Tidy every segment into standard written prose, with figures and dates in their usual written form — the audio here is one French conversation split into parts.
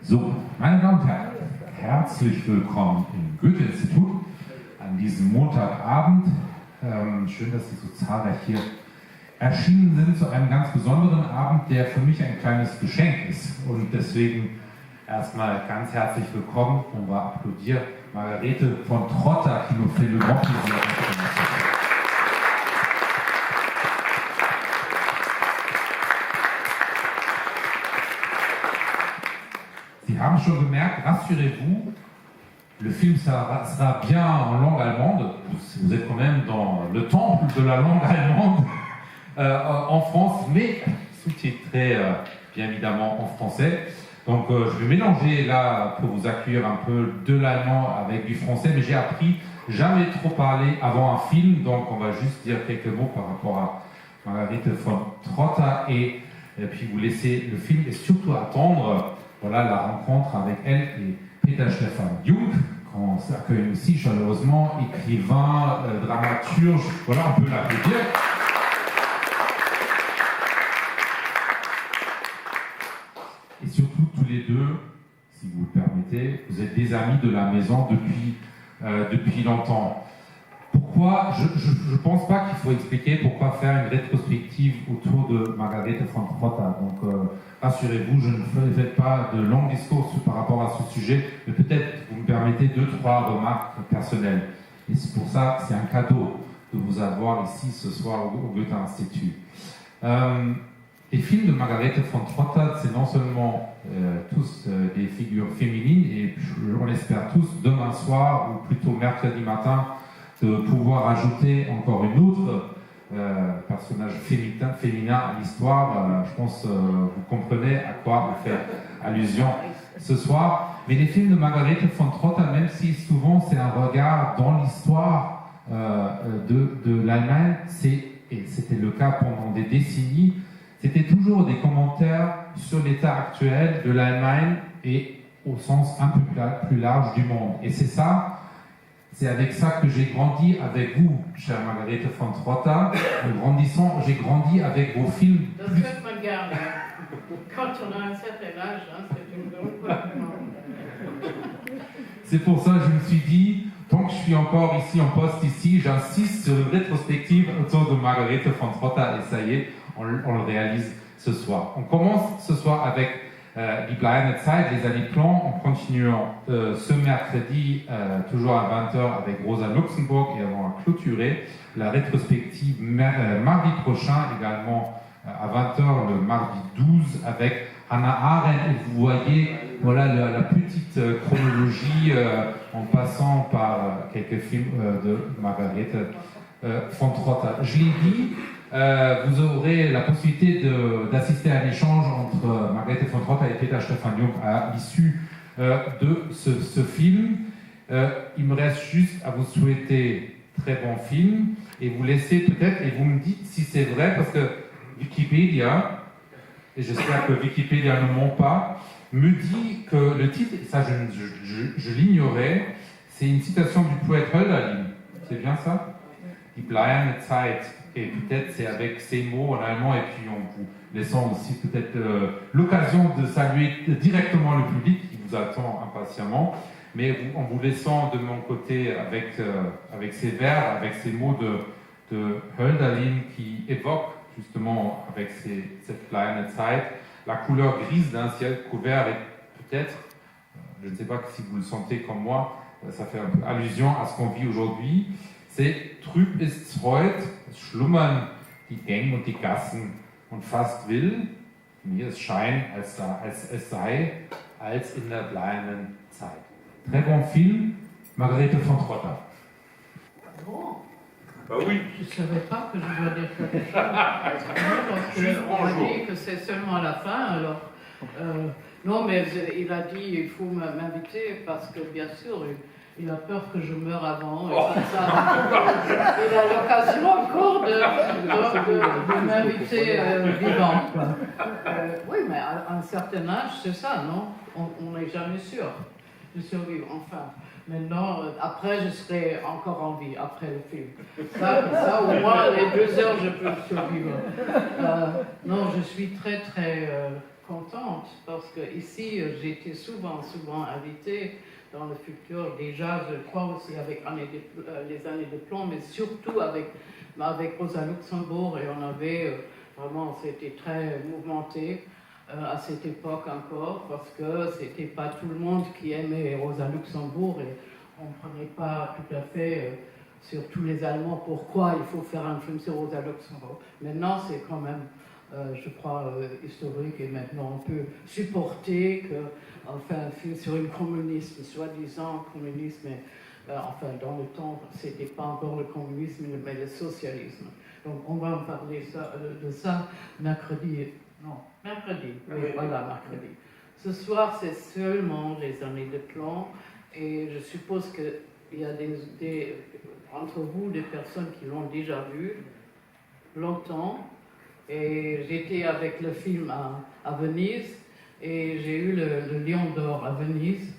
So, meine Damen und Herren, herzlich willkommen im Goethe-Institut an diesem Montagabend. Schön, dass Sie so zahlreich hier erschienen sind zu einem ganz besonderen Abend, der für mich ein kleines Geschenk ist. Und deswegen erstmal ganz herzlich willkommen und wir applaudieren Margarete von Trotta, qui nous fait le grand plaisir. Sie haben schon gemerkt, rassurez-vous, le film sera bien en langue allemande. Vous êtes quand même dans le temple de la langue allemande en France, mais sous-titré bien évidemment en français. Donc je vais mélanger là pour vous accueillir un peu de l'allemand avec du français, mais j'ai appris jamais trop parler avant un film, donc on va juste dire quelques mots par rapport à Margarete von Trotta et puis vous laisser le film et surtout attendre voilà, la rencontre avec elle et Peter Stefan Jung, qu'on s'accueille aussi chaleureusement, écrivain, dramaturge, voilà, on peut l'applaudir. Et surtout, tous les deux, si vous le permettez, vous êtes des amis de la maison depuis longtemps. Pourquoi je ne pense pas qu'il faut expliquer pourquoi faire une rétrospective autour de Margarete von Trotta. Donc, rassurez-vous, je ne fais pas de longs discours par rapport à ce sujet, mais peut-être vous me permettez 2-3 remarques personnelles. Et c'est pour ça que c'est un cadeau de vous avoir ici ce soir au Goethe-Institut. Les films de Margarete von Trotta, c'est non seulement tous des figures féminines, et on l'espère tous, demain soir, ou plutôt mercredi matin, de pouvoir ajouter encore une autre personnage féminin à l'histoire. Je pense que vous comprenez à quoi on fait allusion ce soir. Mais les films de Margarete von Trotta, même si souvent c'est un regard dans l'histoire de l'Allemagne, et c'était le cas pendant des décennies, c'était toujours des commentaires sur l'état actuel de l'Allemagne et au sens un peu plus large du monde. Et c'est avec ça que j'ai grandi avec vous, chère Margarete von Trotta. En grandissant, j'ai grandi avec vos films. Das hört man gerne. Quand on a un certain âge, c'est une grande compliment. C'est pour ça que je me suis dit, tant que je suis encore ici en poste ici, j'insiste sur une rétrospective autour de Margarete von Trotta. Et ça y est, on le réalise ce soir. On commence ce soir avec Die Bleibende Zeit, les années plans, en continuant ce mercredi, toujours à 20h avec Rosa Luxemburg, et avant à clôturer la rétrospective mardi prochain, également à 20h le mardi 12 avec Hannah Arendt. Et vous voyez voilà, la petite chronologie en passant par quelques films de Margarete von Trotta. Je l'ai dit, vous aurez la possibilité d'assister à un échange entre Margarete von Trotta et Peter Stefan Jung à l'issue de ce film. Il me reste juste à vous souhaiter très bon film et vous laisser peut-être, et vous me dites si c'est vrai, parce que Wikipédia, et j'espère que Wikipédia ne ment pas, me dit que le titre, ça je l'ignorais, c'est une citation du poète Hölderlin. C'est bien ça? Die Bleibende Zeit. Et peut-être c'est avec ces mots en allemand, et puis en vous laissant aussi peut-être l'occasion de saluer directement le public qui vous attend impatiemment, mais en vous laissant de mon côté avec ces vers, avec ces mots de Hölderlin qui évoquent justement avec cette Bleibende Zeit la couleur grise d'un ciel couvert, et peut-être, je ne sais pas si vous le sentez comme moi, ça fait un peu allusion à ce qu'on vit aujourd'hui. C'est trüb ist's heut, es schlummern die Gänge und die Gassen und fast will mir es scheint, als es sei, als in der bleibenden Zeit. Très bon film, Margarete von Trotta. Bon. Bah oui. Je ne savais pas que je dois dire quelque chose. Parce qu'on m'a dit que c'est seulement à la fin, alors. Non, mais il a dit il faut m'inviter parce que, bien sûr, il a peur que je meure avant. Et comme ça, il a l'occasion encore de m'inviter vivante. Oui, mais à un certain âge, c'est ça, non? On n'est jamais sûr. de survivre, enfin. Maintenant, après, je serai encore en vie, après le film. Ça au moins, les 2 heures, je peux survivre. Non, je suis très, très contente, parce que ici, j'ai été souvent invitée dans le futur, déjà, je crois aussi avec les années de plomb, mais surtout avec Rosa Luxembourg, et on avait vraiment, c'était très mouvementé à cette époque encore, parce que c'était pas tout le monde qui aimait Rosa Luxembourg, et on ne prenait pas tout à fait sur tous les Allemands pourquoi il faut faire un film sur Rosa Luxembourg. Maintenant, c'est quand même, je crois, historique, et maintenant on peut supporter qu'on fait un film sur une communiste, soi-disant communiste, mais enfin, dans le temps, c'était pas encore le communisme, mais le socialisme. Donc, on va en parler de ça mercredi. Non, mercredi. Oui, voilà, mercredi. Ce soir, c'est seulement les années de plomb, et je suppose qu'il y a entre vous des personnes qui l'ont déjà vu longtemps. Et j'étais avec le film à Venise, et j'ai eu le Lion d'Or à Venise.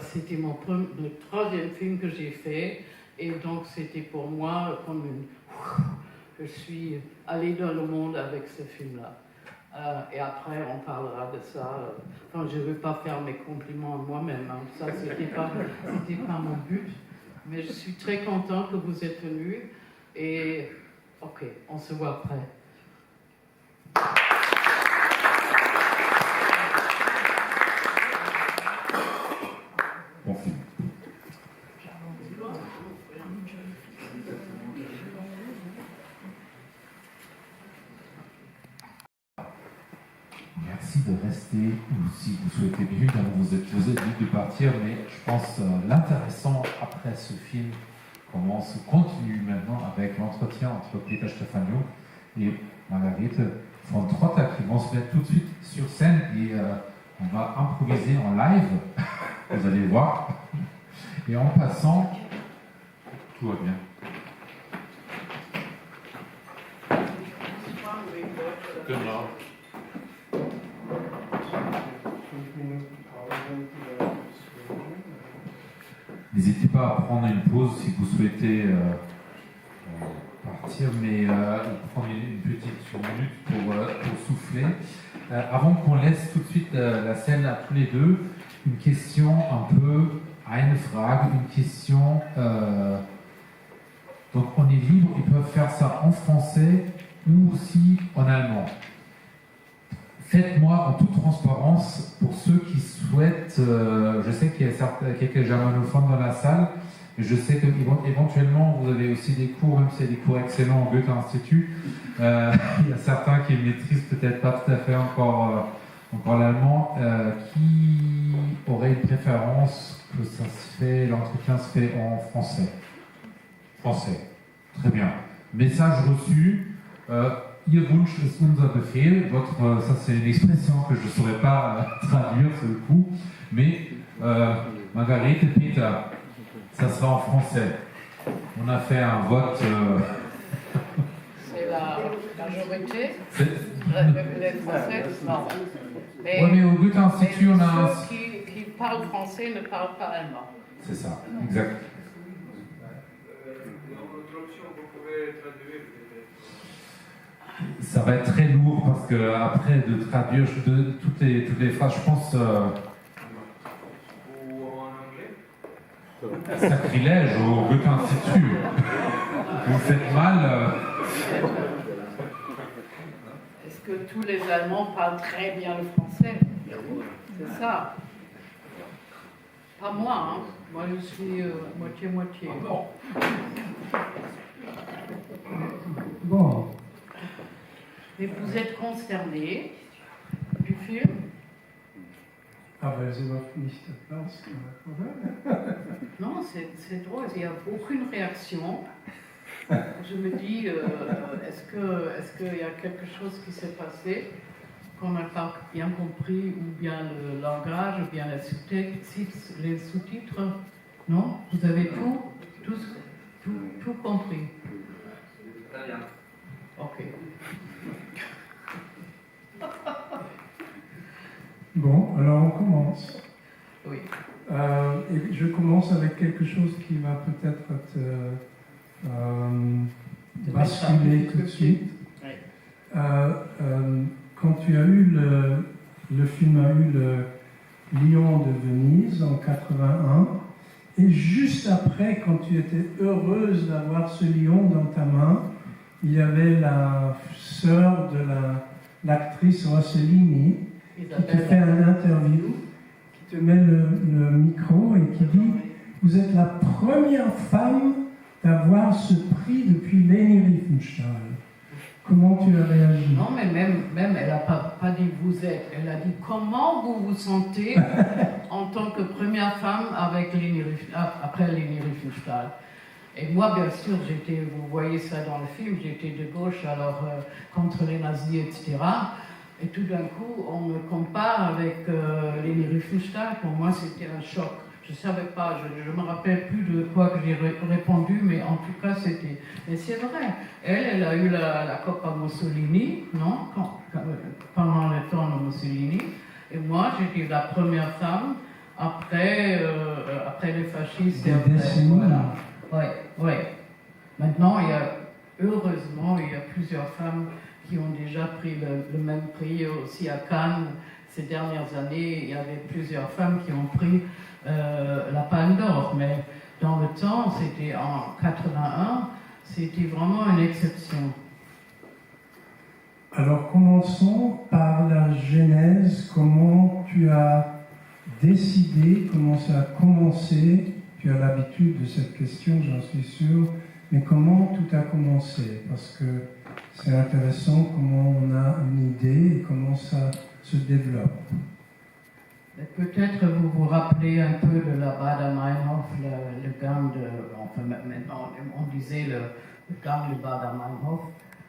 C'était le 3e film que j'ai fait, et donc c'était pour moi comme je suis allée dans le monde avec ce film-là. Et après, on parlera de ça. Enfin, je ne veux pas faire mes compliments à moi-même, hein. Ça, c'était pas mon but. Mais je suis très contente que vous êtes venus. Et ok, on se voit après. Bon film. Merci de rester, ou si vous souhaitez bien, vous êtes libre de partir, mais je pense l'intéressant après ce film continue maintenant avec l'entretien entre Peter Stefaniou et Margarete von Trotta, qui vont se mettre tout de suite sur scène, et on va improviser en live, vous allez voir, et en passant, tout va bien. Genau. N'hésitez pas à prendre une pause si vous souhaitez partir, mais prendre une petite minute pour souffler. Avant qu'on laisse tout de suite la scène à tous les deux, une question un peu eine Frage, une question. Donc on est libre, ils peuvent faire ça en français ou aussi en allemand. Faites-moi en toute transparence, pour ceux qui souhaitent, je sais qu'il y a quelques germanophones dans la salle, mais je sais qu'éventuellement vous avez aussi des cours, même s'il y a des cours excellents au Goethe Institut, il y a certains qui maîtrisent peut-être pas tout à fait encore l'allemand, qui auraient une préférence que l'entretien se fait en français. Français, très bien. Message reçu. Ihr Wunsch ist unser Befehl. Ça c'est une expression que je ne saurais pas traduire sur le coup, mais Margarete, Peter, ça sera en français. On a fait un vote. C'est la majorité. Les Français, non. Oui, mais au Goethe Institut, on a. Ceux qui parlent français ne parlent pas allemand. C'est ça, exact. Ça va être très lourd parce que après de traduire toutes les phrases, je pense. Sacrilège au Goethe Institut. Vous faites mal. Est-ce que tous les Allemands parlent très bien le français? C'est ça. Pas moi, hein. Moi je suis moitié-moitié. Bon. Mais vous êtes consterné du film? Aber sie macht nicht Applaus gemacht, oder? Non, c'est drôle, il n'y a aucune réaction. Je me dis, est-ce qu'il y a quelque chose qui s'est passé qu'on n'a pas bien compris, ou bien le langage, ou bien les sous-titres? Non? Vous avez tout compris? Ok. Bon, alors on commence. Oui. Et je commence avec quelque chose qui va peut-être te basculer tout de suite. Quand tu as eu le film a eu le Lion de Venise en 81, et juste après, quand tu étais heureuse d'avoir ce lion dans ta main, il y avait la sœur de l'actrice Rossellini qui te fait un interview, qui te met le micro et qui dit « Vous êtes la première femme d'avoir ce prix depuis Leni Riefenstahl ». Comment tu as réagi? Non, mais même elle n'a pas dit « vous êtes », elle a dit « comment vous vous sentez en tant que première femme après Leni Riefenstahl ». Et moi, bien sûr, vous voyez ça dans le film, j'étais de gauche, alors contre les nazis, etc. Et tout d'un coup, on me compare avec Leni Riefenstahl. Pour moi, c'était un choc. Je ne savais pas, je ne me rappelle plus de quoi que j'ai répondu, mais en tout cas, c'était... Mais c'est vrai, elle a eu la Coppa Mussolini, non, pendant le temps de Mussolini. Et moi, j'étais la première femme après les fascistes. Et après, voilà. Ouais. Maintenant, heureusement, il y a plusieurs femmes qui ont déjà pris le même prix. Aussi à Cannes, ces dernières années, il y avait plusieurs femmes qui ont pris la Palme d'Or. Mais dans le temps, c'était en 81, c'était vraiment une exception. Alors commençons par la genèse, comment tu as décidé, comment ça a commencé. Tu as l'habitude de cette question, j'en suis sûr, mais comment tout a commencé? Parce que c'est intéressant comment on a une idée et comment ça se développe. Peut-être vous vous rappelez un peu de la Baader-Meinhof, le gang de... Enfin, maintenant, on disait le gang de Baader-Meinhof,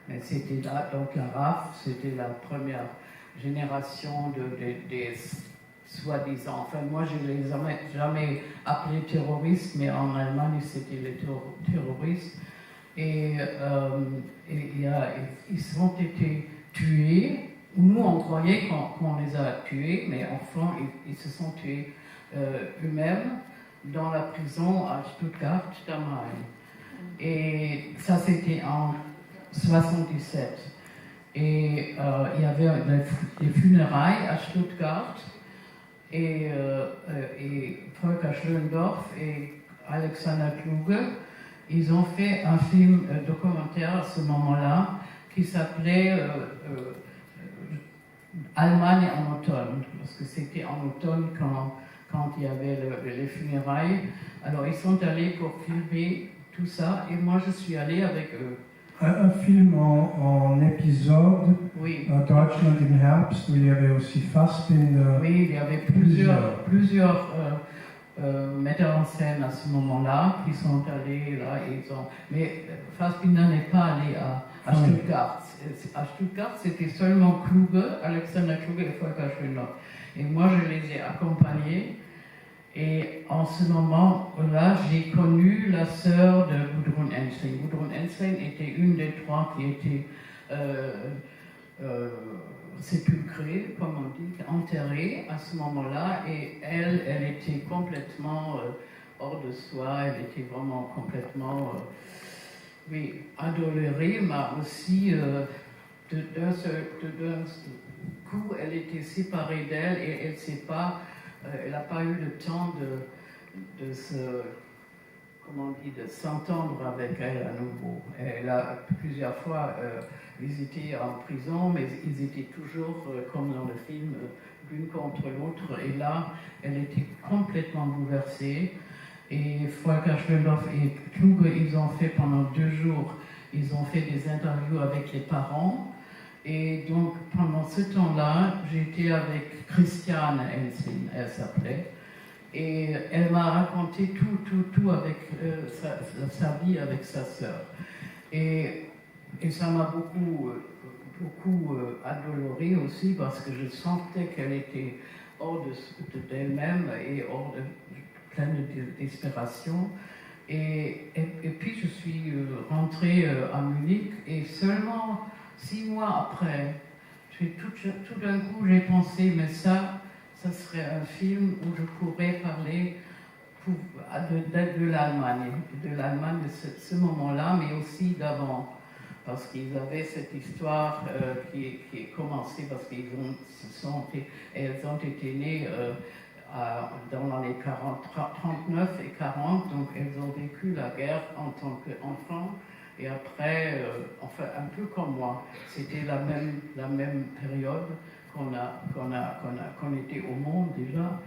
mais c'était là, donc la RAF, c'était la première génération des soi-disant... Enfin, moi, je ne les ai jamais appelés terroristes, mais en Allemagne, c'était les terroristes. Et ils ont été tués. Nous, on croyait qu'on les a tués, mais enfin, ils se sont tués eux-mêmes dans la prison à Stuttgart, am Main. Et ça, c'était en 1977. Et il y avait des funérailles à Stuttgart. Et Volker Schlöndorff et Alexander Kluge, ils ont fait un film documentaire à ce moment-là qui s'appelait Allemagne en automne, parce que c'était en automne quand il y avait les funérailles. Alors ils sont allés pour filmer tout ça et moi je suis allée avec eux. Un film en épisode, oui. Deutschland im Herbst, où il y avait aussi Fassbinder. Oui, il y avait plusieurs metteurs en scène à ce moment-là qui sont allés là. Mais Fassbinder n'est pas allé à Stuttgart. À Stuttgart, c'était seulement Kluge, Alexander Kluge et Volker Schlöndorff. Et moi, je les ai accompagnés. Et en ce moment-là, j'ai connu la sœur de Gudrun Ensslin. Gudrun Ensslin était une des trois qui étaient sépulcrée, comme on dit, enterrée à ce moment-là. Et elle était complètement hors de soi. Elle était vraiment complètement adolorée, mais aussi d'un coup, elle était séparée d'elle et elle ne sait pas. Elle n'a pas eu le temps de s'entendre avec elle à nouveau. Elle a plusieurs fois visité en prison, mais ils étaient toujours, comme dans le film, l'une contre l'autre. Et là, elle était complètement bouleversée. Et Volker Schlöndorff et Kluge, ils ont fait pendant 2 jours, ils ont fait des interviews avec les parents. Et donc, pendant ce temps-là, j'étais avec Christiane Ensslin, elle s'appelait, et elle m'a raconté tout avec sa vie avec sa sœur. Et ça m'a beaucoup adolorée aussi, parce que je sentais qu'elle était hors d'elle-même et pleine de désespération. Et puis, je suis rentrée à Munich, et seulement 6 mois après, tout d'un coup, j'ai pensé, mais ça, ce serait un film où je pourrais parler de l'Allemagne de ce moment-là, mais aussi d'avant. Parce qu'ils avaient cette histoire qui est commencée parce elles ont été nées dans les 39 et 40, donc elles ont vécu la guerre en tant qu'enfants. Et après, enfin un peu comme moi, c'était la même période qu'on était au monde déjà.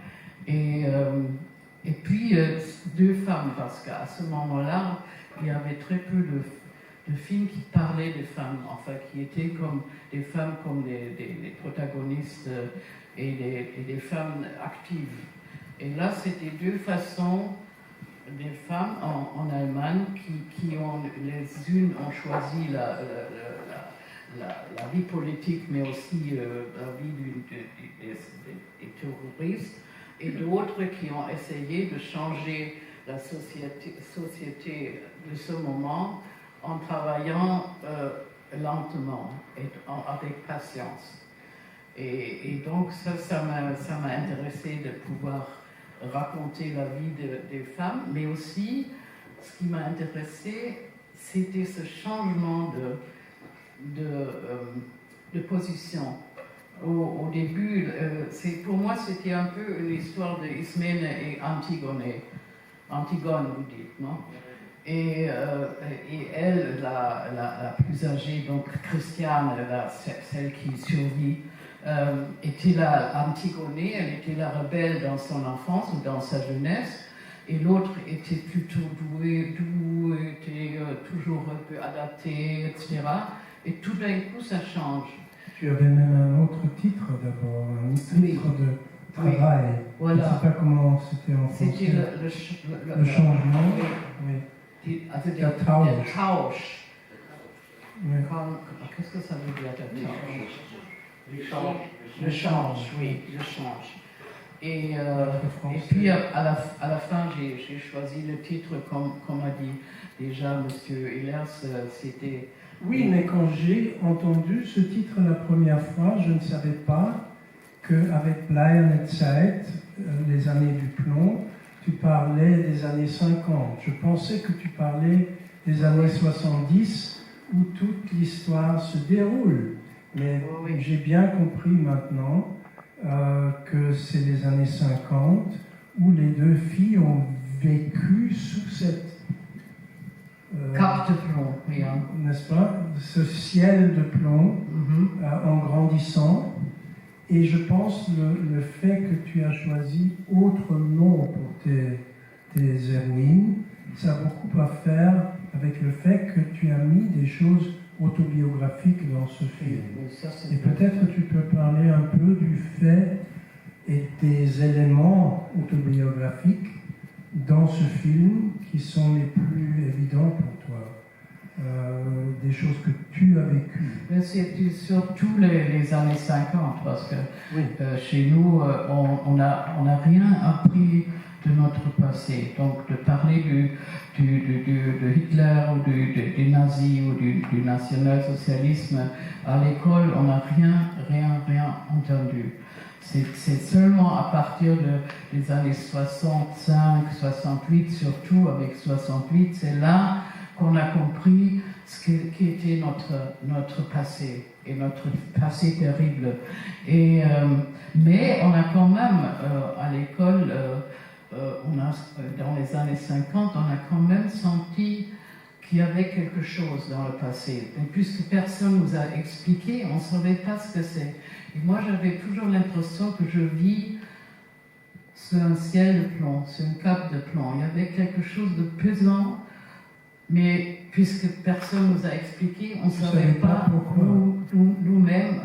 Et puis deux femmes, parce qu'à ce moment-là, il y avait très peu de films qui parlaient des femmes, enfin qui étaient comme des femmes comme des protagonistes et des femmes actives. Et là, c'était deux façons des femmes en Allemagne qui ont, les unes ont choisi la vie politique, mais aussi la vie des terroristes, et d'autres qui ont essayé de changer la société de ce moment en travaillant lentement et avec patience. Et donc ça m'a intéressé de pouvoir raconter la vie des femmes, mais aussi ce qui m'a intéressé, c'était ce changement de position. Au début, pour moi, c'était un peu une histoire d'Ismène et Antigone. Antigone, vous dites, non? Et elle, la plus âgée, donc Christiane, celle qui survit, était la Antigone, elle était la rebelle dans son enfance ou dans sa jeunesse, et l'autre était plutôt douée, était toujours un peu adaptée, etc. Et tout d'un coup, ça change. Tu avais même un autre titre d'abord, un titre de travail. Oui. Voilà. Je ne sais pas comment c'était en français. C'était le changement. Oui. Der Tausch. Oui. Qu'est-ce que ça veut dire, der Tausch? Le change, oui, le change. Et puis à la fin, j'ai choisi le titre, comme a dit déjà M. Ehlers, c'était... Oui, mais quand j'ai entendu ce titre la première fois, je ne savais pas qu'avec Bleierne Zeit, les années du plomb, tu parlais des années 50. Je pensais que tu parlais des années 70, où toute l'histoire se déroule. Mais oui, j'ai bien compris maintenant que c'est les années 50 où les deux filles ont vécu sous cette cape de plomb, oui, hein. N'est-ce pas, ce ciel de plomb en grandissant. Et je pense le fait que tu as choisi autre nom pour tes héroïnes, ça a beaucoup à faire avec le fait que tu as mis des choses autobiographiques dans ce film. Et peut-être tu peux parler un peu du fait et des éléments autobiographiques dans ce film qui sont les plus évidents pour toi, des choses que tu as vécues. C'est surtout les années 50, parce que oui, chez nous, on n'a rien appris de notre passé. Donc de parler de Hitler ou des nazis ou du national-socialisme à l'école, on n'a rien entendu. C'est seulement à partir des années 65, 68, surtout avec 68, c'est là qu'on a compris ce qui était notre passé, et notre passé terrible. Mais on a quand même, à l'école, dans les années 50, on a quand même senti qu'il y avait quelque chose dans le passé. Et puisque personne nous a expliqué, on ne savait pas ce que c'est. Et moi, j'avais toujours l'impression que je vis sur un ciel de plomb, sur une cape de plomb. Il y avait quelque chose de pesant, mais puisque personne ne nous a expliqué, on ne savait pas nous-mêmes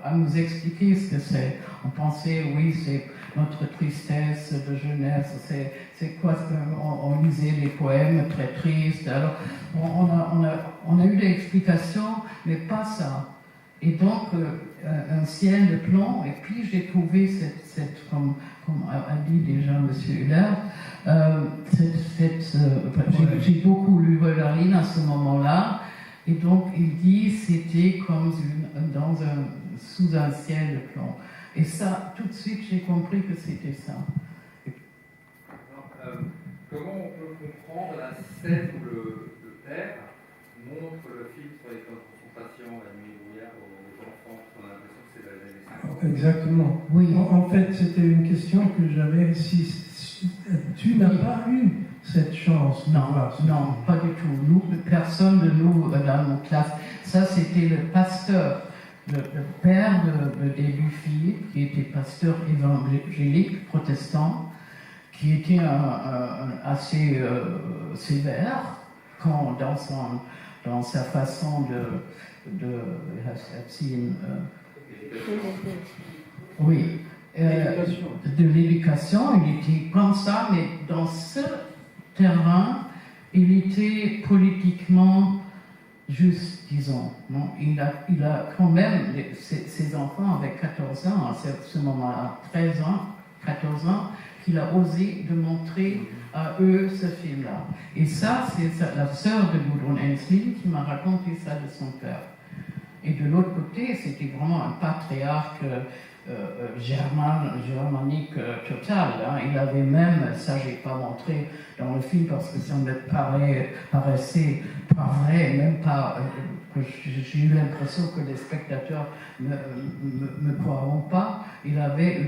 à nous expliquer ce que c'est. On pensait, oui, c'est notre tristesse de jeunesse, c'est quoi, on lisait les poèmes très tristes. Alors, on a eu des explications, mais pas ça. Et donc, un ciel de plomb, et puis j'ai trouvé comme a dit déjà M. Huller, j'ai beaucoup lu Hölderlin à ce moment-là, et donc il dit c'était comme sous un ciel de plomb. Et ça, tout de suite, j'ai compris que c'était ça. Comment on peut comprendre la scène où le père montre le film sur les camps de concentration, la nuit ouvrière, aux enfants, on a l'impression que c'est la naissance. Exactement. Oui. En fait, c'était une question que j'avais. Si tu n'as pas eu cette chance de voir ce Non, film. pas du tout. Nous, personne de nous dans nos classes. Ça, c'était le pasteur, le père de Luffy, qui était pasteur évangélique, protestant, qui était assez sévère dans sa façon de l'éducation. Il était comme ça, mais dans ce terrain, il était politiquement juste, disons. Non? Il a quand même, ses enfants avaient 14 ans, à ce moment-là, 13 ans, 14 ans, qu'il a osé de montrer à eux ce film-là. Et ça, c'est la sœur de Gudrun Ensslin qui m'a raconté ça de son père. Et de l'autre côté, c'était vraiment un patriarche germanique total. Hein. Il avait même, ça j'ai pas montré dans le film parce que ça me paraissait pas vrai, même pas. J'ai eu l'impression que les spectateurs ne me croiront pas. Il avait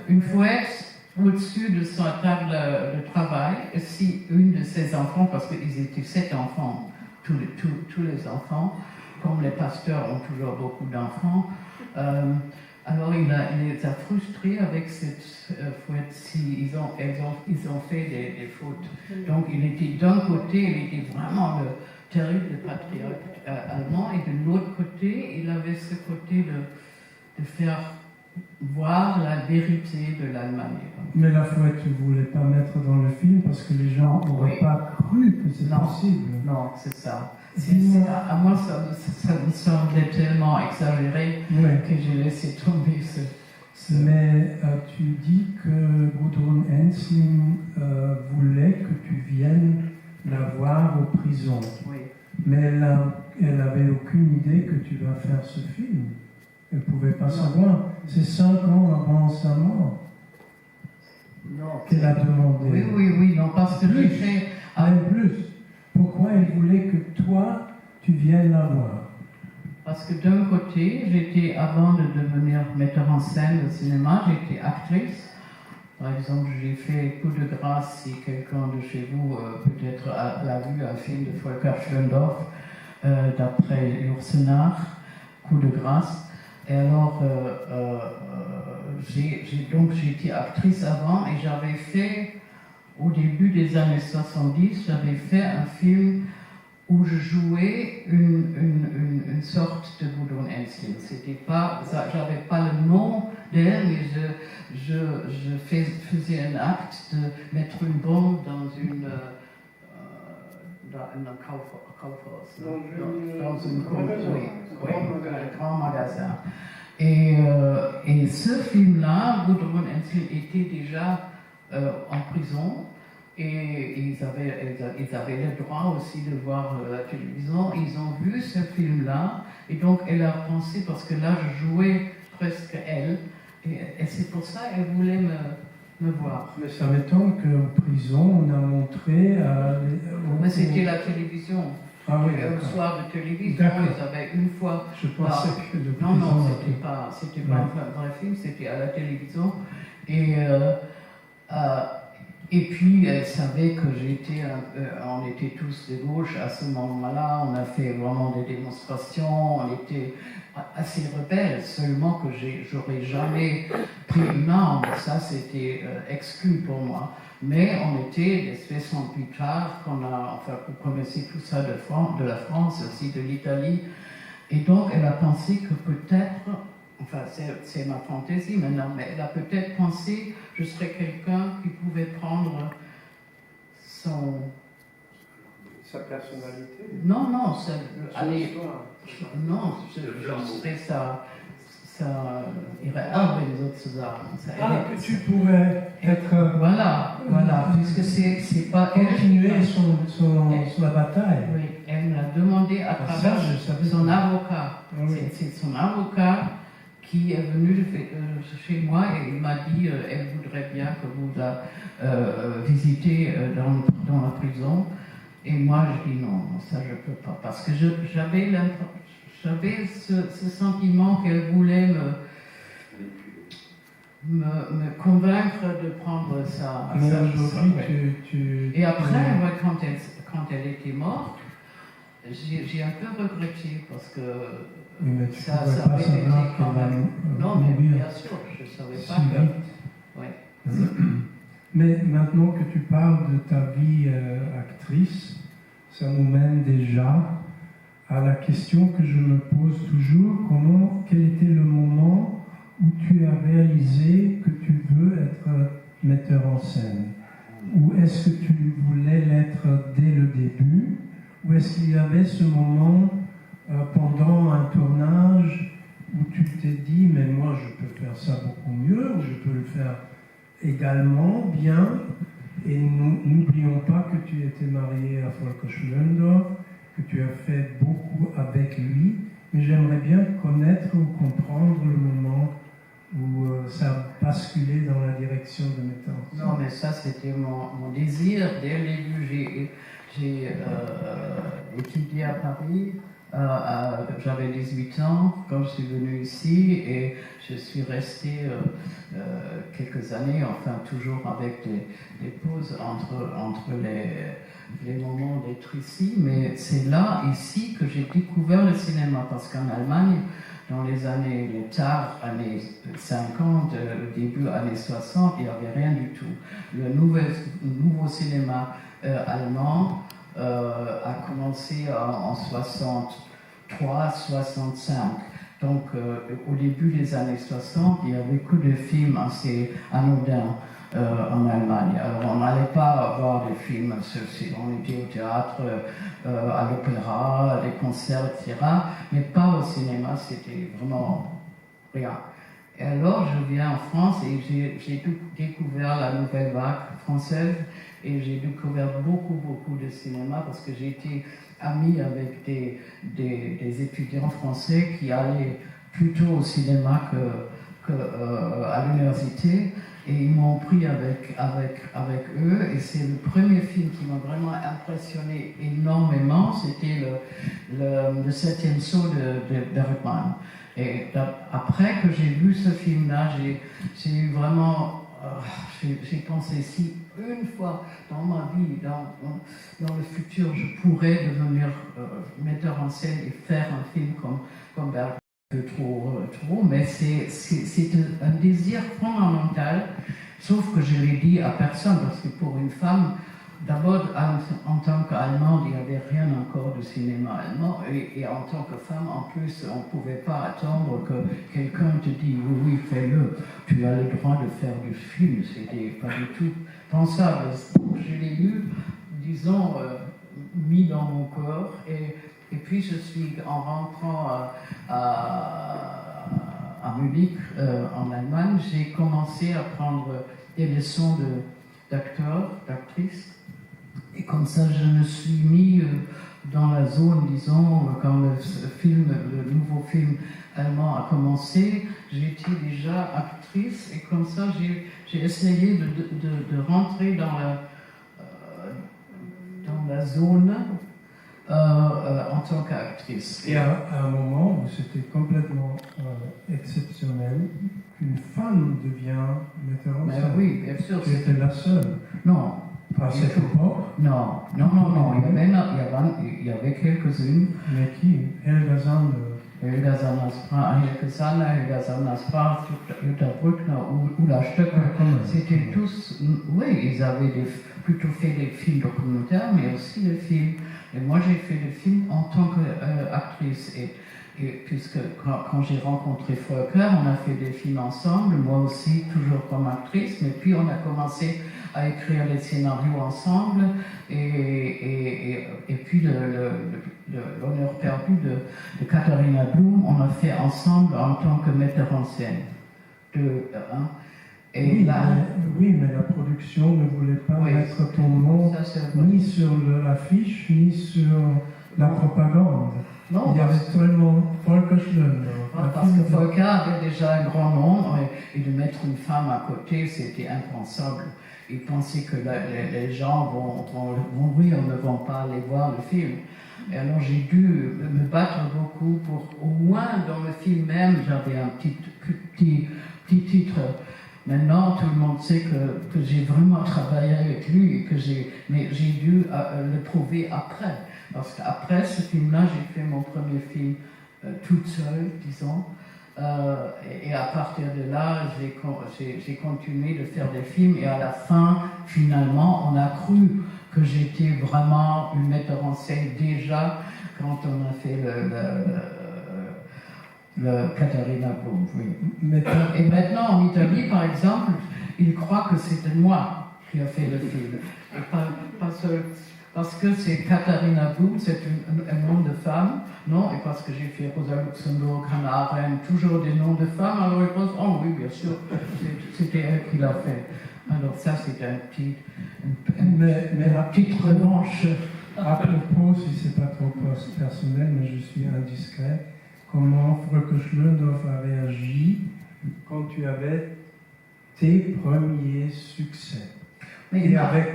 une fouette au-dessus de sa table de travail. Et si une de ses enfants, parce qu'ils étaient 7 enfants, tous les enfants, comme les pasteurs ont toujours beaucoup d'enfants, alors il les a frustrés avec cette fouette. Si ils ont fait des fautes. Donc il était d'un côté, il était vraiment le terrible patriote allemand, et de l'autre côté, il avait ce côté de faire voir la vérité de l'Allemagne. Mais la fouette, tu ne voulais pas mettre dans le film parce que les gens n'auraient pas cru que c'est possible. Non, c'est ça. À moi, ça me semblait tellement exagéré que j'ai laissé tomber ce... Mais tu dis que Gudrun Ensslin voulait que tu viennes la voir aux prisons. Oui. Mais elle n'avait aucune idée que tu vas faire ce film. Elle ne pouvait pas savoir. C'est 5 ans avant sa mort qu'elle a demandé. Oui, non, parce que j'ai fait... Même plus. Pourquoi elle voulait que toi, tu viennes la voir? Parce que d'un côté, avant de devenir metteur en scène de cinéma, j'étais actrice. Par exemple, j'ai fait Coup de grâce, si quelqu'un de chez vous peut-être l'a vu, un film de Volker Schlöndorff, d'après Yourcenar, Coup de grâce. Et alors, j'ai été actrice avant, et j'avais fait, au début des années 70, j'avais fait un film où je jouais une sorte de Gudrun Ensslin. J'avais pas le nom d'elle, mais je faisais un acte de mettre une bombe dans un Kaufhaus, dans un grand magasin. Et ce film-là, Gudrun Ensslin était déjà en prison. Et ils avaient le droit aussi de voir la télévision. Ils ont vu ce film-là, et donc elle a pensé, parce que là je jouais presque elle, et c'est pour ça qu'elle voulait me voir. Mais ça m'étonne qu'en prison on a montré... Mais c'était la télévision. Ah oui, le soir de télévision, ils avaient une fois... Je pensais que le prison... Non, c'était pas un vrai film, c'était à la télévision. Et puis, elle savait que on était tous de gauche à ce moment-là, on a fait vraiment des démonstrations, on était assez rebelles, seulement que j'aurais jamais pris une arme, ça c'était exclu pour moi. Mais on était des 68 tard, vous connaissez tout ça de la France, aussi de l'Italie, et donc elle a pensé que peut-être... Enfin, c'est ma fantaisie maintenant, mais elle a peut-être pensé que je serais quelqu'un qui pouvait prendre sa personnalité. Non, je serais ihre Erbin sozusagen. Que tu pourrais être... Voilà, puisque c'est pas... Continuer sur la bataille. Oui, elle Elle me l'a demandé à travers son avocat. Ah oui. C'est son avocat qui est venu chez moi et il m'a dit elle voudrait bien que vous la visitez dans la prison. Et moi, je dis non, ça je ne peux pas. Parce que j'avais ce sentiment qu'elle voulait me convaincre de prendre ça. Mais aujourd'hui, Et après, quand elle était morte, j'ai un peu regretté parce que mais tu ça pouvais pas avait été savoir quand qu'elle va même. Non, mais bien sûr, je ne savais si pas que. vite. Ouais. Mais maintenant que tu parles de ta vie actrice, ça nous mène déjà à la question que je me pose toujours, quel était le moment où tu as réalisé que tu veux être metteur en scène? Ou est-ce que tu voulais l'être dès le début? Ou est-ce qu'il y avait ce moment pendant un tournage où tu t'es dit, mais moi je peux faire ça beaucoup mieux, ou je peux le faire également bien? Et n'oublions pas que tu étais marié à Volker Schlöndorff, que tu as fait beaucoup avec lui, mais j'aimerais bien connaître ou comprendre le moment où ça a basculé dans la direction de metteur en scène. Non, mais ça, c'était mon désir. Dès le début, j'ai étudié à Paris. J'avais 18 ans quand je suis venue ici et je suis restée quelques années, enfin toujours avec des pauses entre les moments d'être ici. Mais c'est là, ici, que j'ai découvert le cinéma parce qu'en Allemagne, dans les tard années 50, début années 60, il n'y avait rien du tout. Le nouveau cinéma allemand a commencé en 63, 65. Donc, au début des années 60, il n'y avait que des films assez anodins en Allemagne. Alors, on n'allait pas voir des films, on était au théâtre, à l'opéra, à des concerts, etc. Mais pas au cinéma, c'était vraiment rien. Et alors, je viens en France et j'ai découvert la nouvelle vague française et j'ai découvert beaucoup de cinéma parce que j'ai été amie avec des étudiants français qui allaient plutôt au cinéma qu'à l'université et ils m'ont pris avec eux et c'est le premier film qui m'a vraiment impressionné énormément, c'était le 7e saut de Bergman. Et après que j'ai vu ce film-là, j'ai eu vraiment, j'ai pensé si une fois dans ma vie, dans le futur, je pourrais devenir metteur en scène et faire un film comme Bergman. Trop, mais c'est un désir fondamental, sauf que je l'ai dit à personne, parce que pour une femme, d'abord en tant qu'Allemande, il n'y avait rien encore de cinéma allemand, et en tant que femme, en plus, on ne pouvait pas attendre que quelqu'un te dise oui, fais-le, tu as le droit de faire du film, c'était pas du tout pensable. Je l'ai eu, disons, mis dans mon corps, et puis je suis, en rentrant à Munich, en Allemagne, j'ai commencé à prendre des leçons d'acteurs, d'actrices. Et comme ça, je me suis mis dans la zone, disons, quand le nouveau film allemand a commencé, j'étais déjà actrice et comme ça, j'ai essayé de rentrer dans la zone en tant qu'actrice. Et à un moment où c'était complètement exceptionnel qu'une femme devient metteur en scène. Oui, bien sûr. Tu étais la seule. Non. À cette époque. Non. Il y avait quelques-unes. Mais qui? Helga Sander. Helga Sander, Jutta Brückner, Ulla Stöcker. C'était tous, oui, ils avaient plutôt fait des films documentaires, mais aussi des films. Et moi, j'ai fait des films en tant qu'actrice. Et puisque quand j'ai rencontré Volker, on a fait des films ensemble, moi aussi, toujours comme actrice, mais puis on a commencé à écrire les scénarios ensemble, et puis l'honneur perdu de Katharina Blum, on a fait ensemble en tant que metteur en scène. Oui, mais la production ne voulait pas mettre ton nom ni sur l'affiche, ni sur la propagande. Non, Il y avait tellement Volker Schlöndorff. parce que Volker avait déjà un grand nom et de mettre une femme à côté, c'était impensable. Il pensait que les gens vont mourir, ne vont pas aller voir le film. Et alors j'ai dû me battre beaucoup pour, au moins dans le film même, j'avais un petit titre. Maintenant, tout le monde sait que j'ai vraiment travaillé avec lui, mais j'ai dû le prouver après. Parce qu'après ce film-là, j'ai fait mon premier film toute seule, disons. Et à partir de là, j'ai continué de faire des films. Et à la fin, finalement, on a cru que j'étais vraiment une metteur en scène déjà quand on a fait le Katharina Blum. Oui. Et maintenant, en Italie, par exemple, ils croient que c'était moi qui a fait le film. Et pas seul. Parce que c'est Katharina Blum, c'est un nom de femme, non? Et parce que j'ai fait Rosa Luxemburg, Hannah Arendt, toujours des noms de femmes, alors ils pensent, oh oui, bien sûr, c'était elle qui l'a fait. Alors ça, c'est un petit, la petite revanche. À propos, si c'est pas trop personnel, mais je suis indiscret, comment Volker Schlöndorff a réagi quand tu avais tes premiers succès? Et avec...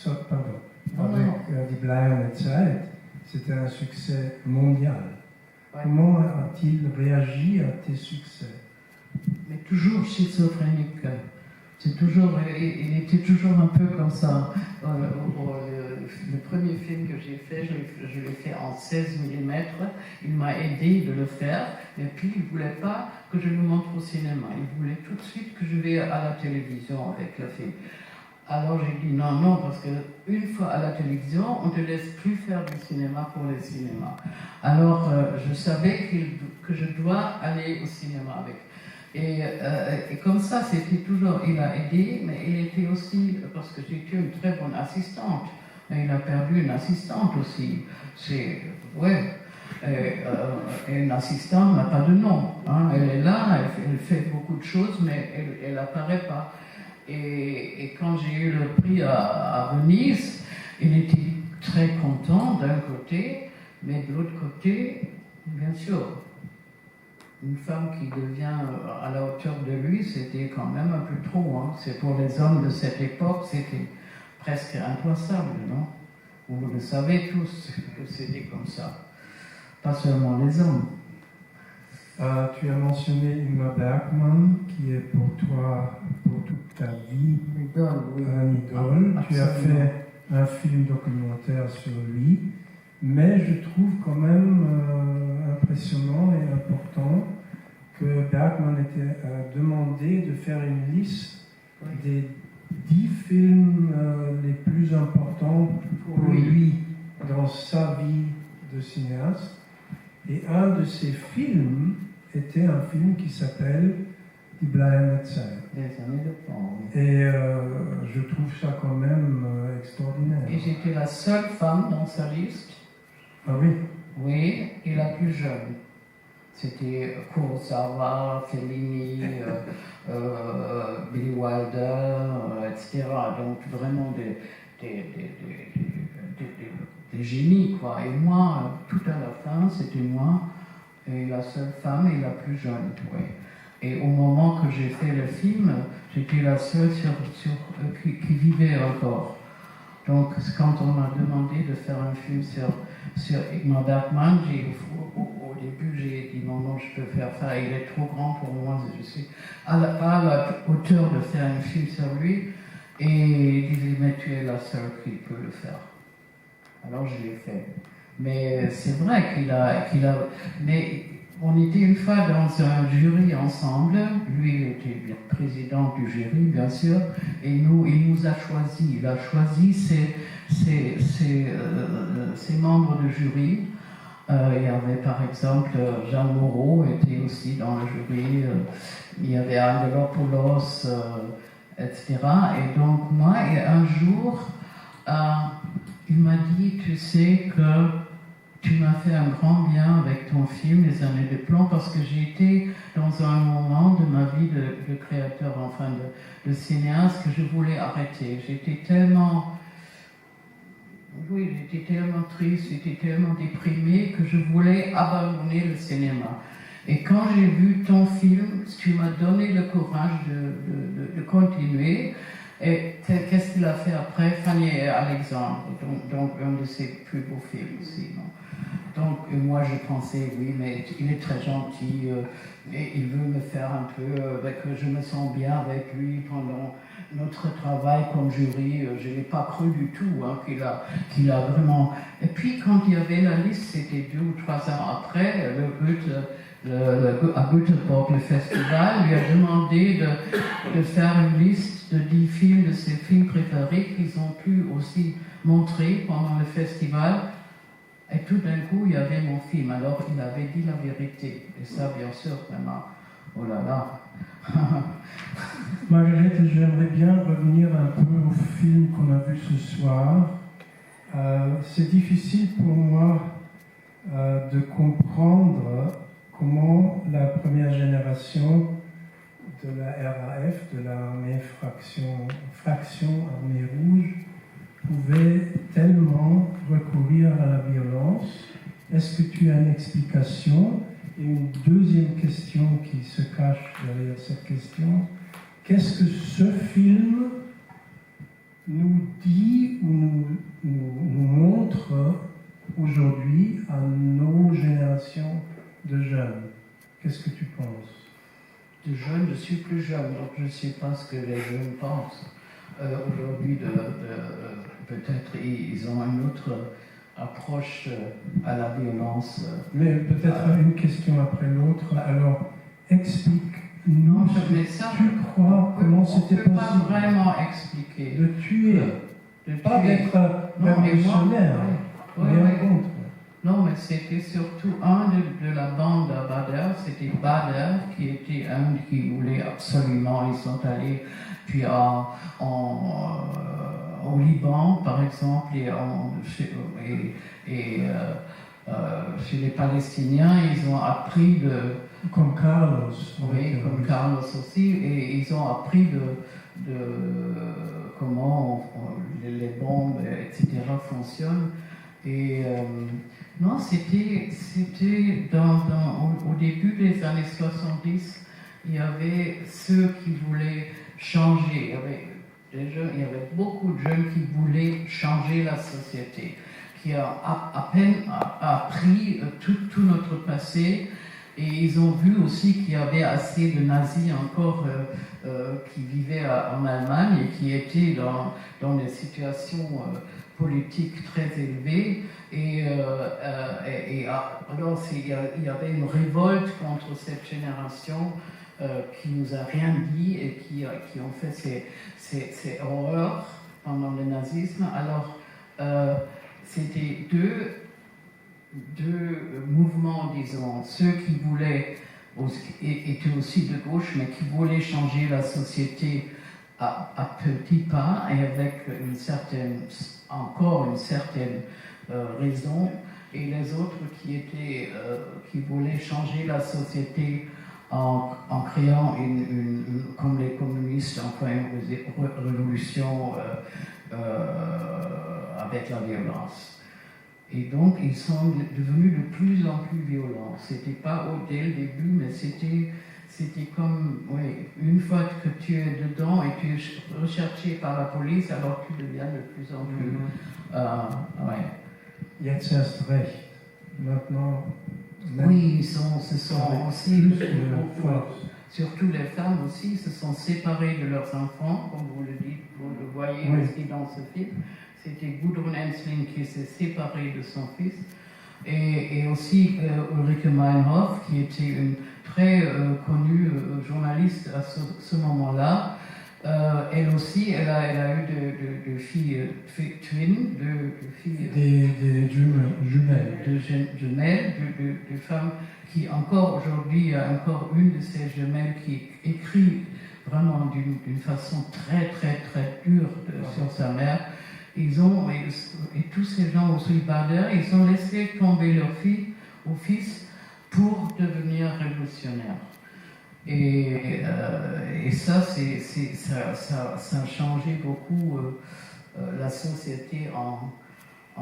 Pardon. Avec Die bleibende Zeit, c'était un succès mondial. Ouais. Comment a-t-il réagi à tes succès? Mais toujours schizophrénique. Il était toujours un peu comme ça. Le premier film que j'ai fait, je l'ai fait en 16 mm. Il m'a aidé de le faire, et puis il ne voulait pas que je le montre au cinéma. Il voulait tout de suite que je vais à la télévision avec le film. Alors j'ai dit non, parce qu'une fois à la télévision, on ne te laisse plus faire du cinéma pour le cinéma. Alors je savais que je dois aller au cinéma avec. Et comme ça, c'était toujours, il a aidé, mais il était aussi, parce que j'étais une très bonne assistante, mais il a perdu une assistante aussi. Et une assistante n'a pas de nom. Hein. Elle est là, elle fait beaucoup de choses, mais elle n'apparaît pas. Et quand j'ai eu le prix à Venise, il était très content d'un côté, mais de l'autre côté, bien sûr, une femme qui devient à la hauteur de lui, c'était quand même un peu trop. Hein. C'est pour les hommes de cette époque, c'était presque impensable, non? Vous le savez tous que c'était comme ça. Pas seulement les hommes. Tu as mentionné Ingmar Bergman, qui est pour toi, pour toute ta vie, un idole. Tu as fait un film documentaire sur lui, mais je trouve quand même impressionnant et important que Bergman était demandé de faire une liste des 10 films les plus importants pour lui dans sa vie de cinéaste. Et un de ces films était un film qui s'appelle Die bleibende Zeit. Et je trouve ça quand même extraordinaire. Et j'étais la seule femme dans sa liste. Ah oui? Oui, et la plus jeune. C'était Kurosawa, Fellini, Billy Wilder, etc. Donc vraiment des génies, quoi. Et moi, tout à la fin, c'était moi, et la seule femme et la plus jeune, oui. Et au moment que j'ai fait le film, j'étais la seule qui vivait encore. Donc, quand on m'a demandé de faire un film sur Ingmar Bergman, au début, j'ai dit non, je peux faire ça, il est trop grand pour moi, je suis à la hauteur de faire un film sur lui. Et il disait, mais tu es la seule qui peut le faire. Alors je l'ai fait. Mais c'est vrai qu'il a. Mais on était une fois dans un jury ensemble. Lui, il était président du jury, bien sûr. Et il nous a choisis. Il a choisi ses membres de jury. Il y avait par exemple Jean Moreau était aussi dans le jury. Il y avait Angelopoulos, etc. Et donc moi, et un jour. Il m'a dit, tu sais que tu m'as fait un grand bien avec ton film Les Années de plomb, parce que j'ai été dans un moment de ma vie de créateur, enfin de cinéaste, que je voulais arrêter. J'étais tellement oui, j'étais tellement triste, j'étais tellement déprimée que je voulais abandonner le cinéma. Et quand j'ai vu ton film, tu m'as donné le courage de continuer. Et qu'est-ce qu'il a fait après? Fanny et Alexandre, donc un de ses plus beaux films aussi. Non? Donc moi je pensais, oui, mais il est très gentil et il veut me faire un peu, que je me sens bien avec lui pendant notre travail comme jury. Je n'ai pas cru du tout hein, qu'il a vraiment... Et puis quand il y avait la liste, c'était 2 ou 3 ans après, à Göteborg, le festival, lui a demandé de faire une liste de 10 films, de ses films préférés qu'ils ont pu aussi montrer pendant le festival. Et tout d'un coup, il y avait mon film. Alors, il avait dit la vérité. Et ça, bien sûr, vraiment, oh là là. Margarethe, j'aimerais bien revenir un peu au film qu'on a vu ce soir. C'est difficile pour moi de comprendre comment la première génération de la RAF, de l'armée fraction armée rouge, pouvait tellement recourir à la violence. Est-ce que tu as une explication? Et une deuxième question qui se cache derrière cette question, qu'est-ce que ce film nous dit ou nous montre aujourd'hui à nos générations de jeunes? Qu'est-ce que tu penses? De jeunes, je suis plus jeune, donc je ne sais pas ce que les jeunes pensent. Aujourd'hui, peut-être ils ont une autre approche à la violence. Mais peut-être une question après l'autre. Alors, explique-nous. Non, mais ça, tu crois comment c'était possible? On ne peut pas vraiment expliquer. De tuer, pas d'être révolutionnaire, mais en contre. Non, mais c'était surtout un de la bande à Badr, c'était Badr qui était un qui voulait absolument, ils sont allés puis au Liban par exemple et chez les Palestiniens, ils ont appris comme Carlos. Oui, comme Carlos aussi, et ils ont appris de comment les bombes, etc. fonctionnent. Et non, c'était au début des années 70, il y avait ceux qui voulaient changer. Il y avait beaucoup de jeunes qui voulaient changer la société, qui ont à peine appris tout notre passé. Et ils ont vu aussi qu'il y avait assez de nazis encore qui vivaient en Allemagne et qui étaient dans des situations politiques très élevées. Et alors il y avait une révolte contre cette génération qui nous a rien dit et qui ont fait ces horreurs pendant le nazisme. Alors c'était deux mouvements, disons, ceux qui voulaient, étaient aussi de gauche, mais qui voulaient changer la société à petits pas et avec une certaine raison, et les autres qui voulaient changer la société en créant comme les communistes, enfin une révolution avec la violence. Et donc, ils sont devenus de plus en plus violents. C'était pas dès le début, mais c'était comme, oui, une fois que tu es dedans et tu es recherché par la police, alors tu deviens de plus en plus, ouais. Jetzt erst recht. Maintenant. Oui, ce sont aussi, surtout les femmes aussi, se sont séparées de leurs enfants, comme vous le dites, vous le voyez aussi dans ce film. C'était Gudrun Ensslin qui s'est séparée de son fils. Et aussi Ulrike Meinhof, qui était une très connue journaliste à ce moment-là. Elle aussi, elle a eu deux filles twins, des jumelles. Deux femmes qui encore aujourd'hui, il y a encore une de ces jumelles qui écrit vraiment d'une façon très très très dure sur sa mère. Et tous ces gens aussi, ils ont laissé tomber leur fille ou fils pour devenir révolutionnaires. Et ça, ça a changé beaucoup la société en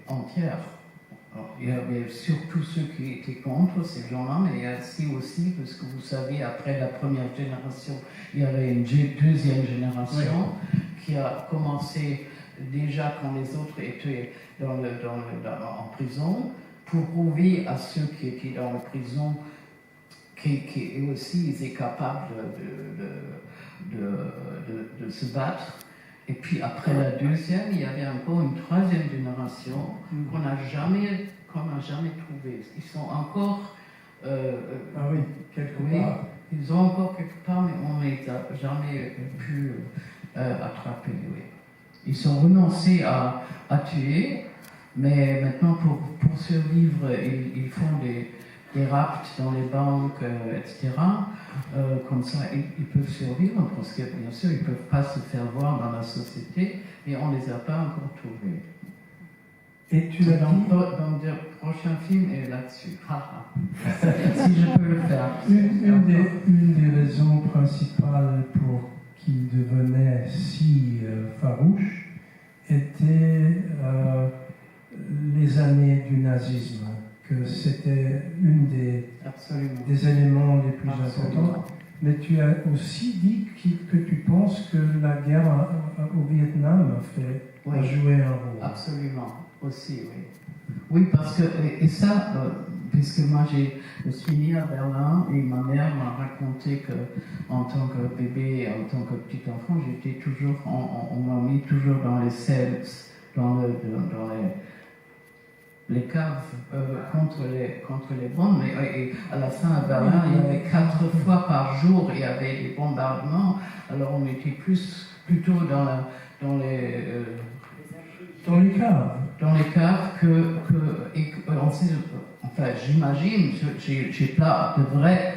entière. Il y avait surtout ceux qui étaient contre ces gens-là, mais il y a aussi, parce que vous savez, après la première génération, il y avait une deuxième génération qui a commencé déjà quand les autres étaient en prison, pour prouver à ceux qui étaient dans la prison qu'ils aussi étaient capables de se battre. Et puis après la deuxième, il y avait encore une troisième génération qu'on n'a jamais trouvée. Ils sont encore... quelque part. Ils sont encore quelque part, mais on ne les a jamais pu attraper. Oui. Ils sont renoncés à tuer, mais maintenant pour survivre, ils font des rapts dans les banques, etc. Comme ça, ils peuvent survivre, parce que bien sûr, ils ne peuvent pas se faire voir dans la société, mais on ne les a pas encore trouvés. Et tu l'as dit... Donc, le prochain film est là-dessus. Si je peux le faire. Une des raisons principales pour qu'il devenait si farouche était les années du nazisme, que c'était une des éléments les plus importants. Mais tu as aussi dit que tu penses que la guerre au Vietnam a joué un rôle. Absolument, aussi, oui. Oui, parce que, et ça, puisque moi je suis née à Berlin et ma mère m'a raconté qu'en tant que bébé, en tant que petit enfant, j'étais toujours, on m'a mis toujours dans les cells, dans les caves contre les bombes. Et à la fin, à Berlin, il y avait 4 fois par jour, il y avait des bombardements. Alors on était plutôt dans les caves. Dans les caves enfin, j'imagine, j'ai pas de vrais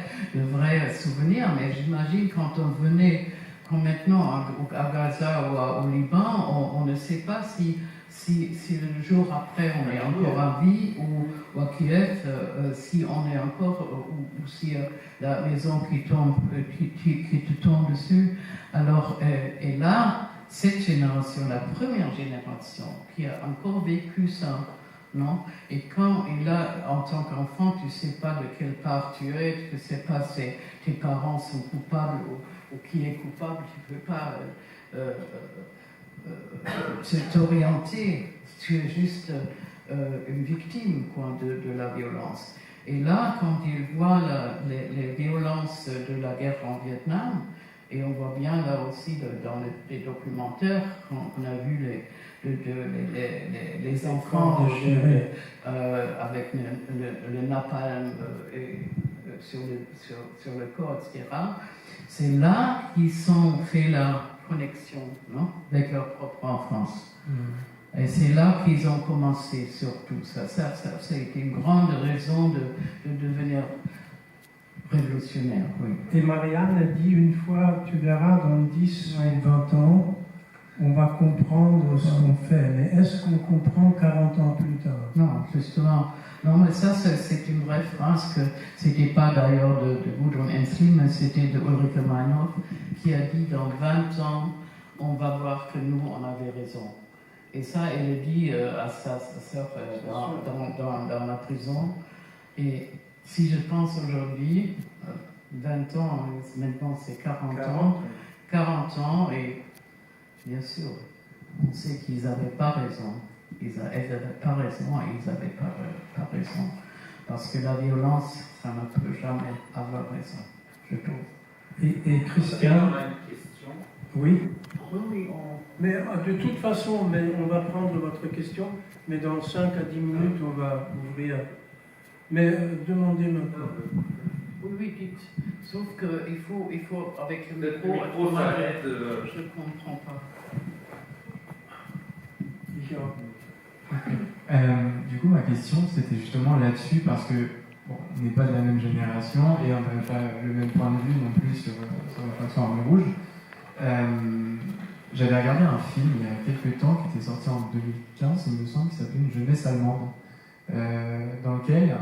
souvenirs, mais j'imagine quand on venait, comme maintenant à Gaza ou au Liban, on ne sait pas si le jour après on est encore à vie ou à Kiev, si on est encore, ou si la maison qui te tombe dessus. Alors, et là, cette génération, la première génération, qui a encore vécu ça, non? Et là, en tant qu'enfant, tu ne sais pas de quelle part tu es, tu ne sais pas si tes parents sont coupables ou qui est coupable, tu ne peux pas t'orienter, tu es juste une victime de la violence. Et là, quand ils voient les violences de la guerre en Vietnam, et on voit bien là aussi dans les documentaires, quand on a vu les enfants avec le napalm sur le corps, etc. C'est là qu'ils ont fait la connexion, non, avec leur propre enfance. Et c'est là qu'ils ont commencé surtout. Ça a été une grande raison de devenir révolutionnaire, oui. Et Marianne a dit une fois, tu verras, dans 10 ou 20 ans, on va comprendre ce qu'on fait. Mais est-ce qu'on comprend 40 ans plus tard? Non, justement. Non, mais ça, c'est une vraie phrase que c'était pas d'ailleurs de Gudrun Ensslin, mais c'était de Ulrike Meinhof, qui a dit dans 20 ans, on va voir que nous, on avait raison. Et ça, elle le dit à sa sœur dans la prison. Et si je pense aujourd'hui, 20 ans, maintenant c'est 40 ans, 40 ans, et bien sûr, on sait qu'ils n'avaient pas raison. Elles n'avaient pas raison et ils n'avaient pas raison. Parce que la violence, ça ne peut jamais avoir raison, je trouve. Et Christian, on a une question. Oui. Oui, Mais de toute façon, on va prendre votre question, mais dans 5 à 10 minutes, on va ouvrir. Mais demandez maintenant. Oui, dites. Sauf qu'il faut avec le micro, je ne comprends pas. Du coup, ma question, c'était justement là-dessus, parce que on n'est pas de la même génération et on n'avait pas le même point de vue non plus sur la faction Armée Rouge. J'avais regardé un film il y a quelques temps qui était sorti en 2015, il me semble, qui s'appelait Une jeunesse allemande, dans lequel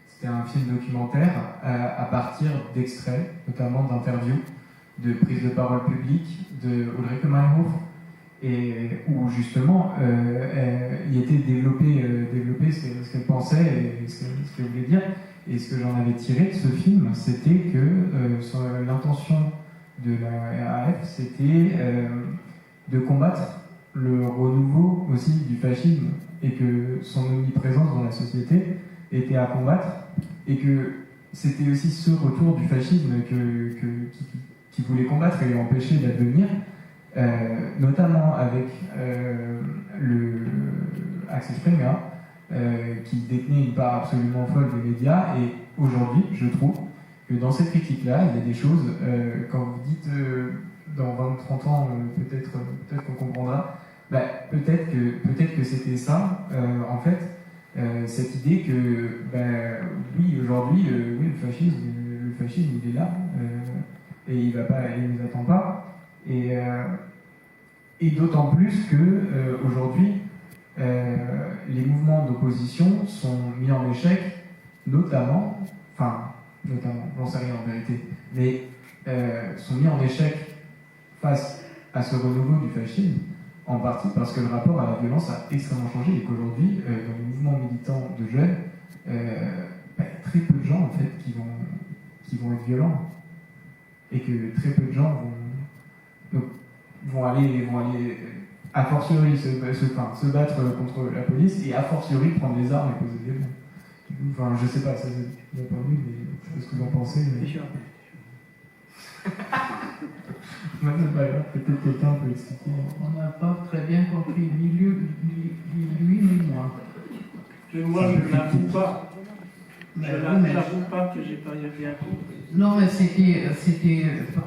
c'était un film documentaire à partir d'extraits, notamment d'interviews, de prises de parole publiques de Ulrike Meinhof et où justement il était développé ce qu'elle pensait et ce qu'elle voulait dire. Et ce que j'en avais tiré de ce film, c'était que l'intention de la RAF, c'était de combattre le renouveau aussi du fascisme et que son omniprésence dans la société était à combattre et que c'était aussi ce retour du fascisme qui voulait combattre et empêcher d'advenir, notamment avec le Axel Springer, qui détenait une part absolument folle des médias. Et aujourd'hui, je trouve que dans cette critique-là, il y a des choses, quand vous dites dans 20-30 ans, peut-être qu'on comprendra, peut-être que c'était ça, en fait, cette idée que, oui, aujourd'hui, oui, le fascisme, il est là, et il ne nous attend pas. Et d'autant plus que aujourd'hui, les mouvements d'opposition sont mis en échec, notamment, j'en sais rien en vérité, mais sont mis en échec face à ce renouveau du fascisme, en partie parce que le rapport à la violence a extrêmement changé et qu'aujourd'hui, dans les mouvements militants de jeunes, il y a très peu de gens en fait qui vont être violents et que très peu de gens vont aller a fortiori se battre contre la police et a fortiori prendre les armes et poser des bombes. Enfin, je sais pas, ça c'est mon point de vue, mais je sais pas ce que vous en pensez. Mais... Peut-être quelqu'un peut expliquer. On n'a pas très bien compris, ni lui ni moi. Moi, je n'avoue pas. Je n'avoue pas que j'ai pas bien compris. Non, mais c'était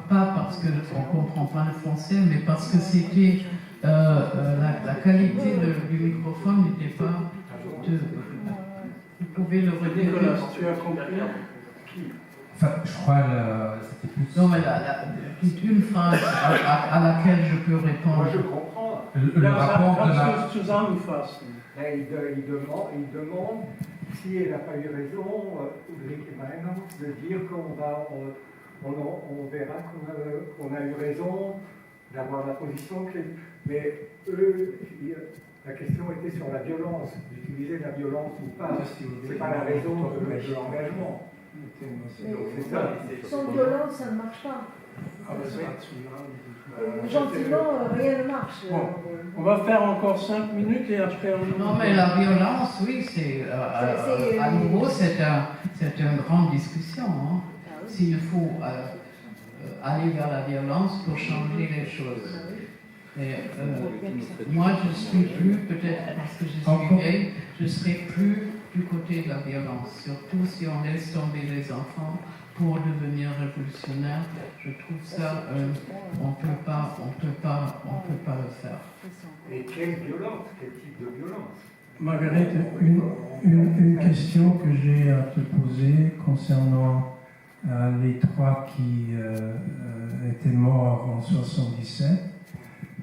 pas parce qu'on ne comprend pas le français, mais parce que c'était la qualité du microphone n'était pas. Vous pouvez le répéter. Nicolas, tu as compris? Enfin, je crois c'était plus. Non, mais dites une phrase à laquelle je peux répondre. Moi, je comprends. Le rapport de la. Il demande si elle n'a pas eu raison, Ulrike Mann, de dire on verra qu'on a eu raison d'avoir la position que. Mais eux, la question était sur la violence, d'utiliser la violence ou pas. C'est pas la raison de l'engagement. C'est ça. Sans violence, ça ne marche pas. Gentiment, rien ne marche. Bon, on va faire encore 5 minutes et après on... Non, mais la violence, oui, c'est à nouveau, c'est une grande discussion. Hein. S'il faut aller vers la violence pour changer les choses. Mais, moi, je suis plus, peut-être parce que je suis vieille, je serai plus du côté de la violence, surtout si on laisse tomber les enfants pour devenir révolutionnaire. Je trouve ça, on peut pas le faire. Et quelle violence? Quel type de violence? Marguerite, une question que j'ai à te poser concernant les 3 qui étaient morts en 77.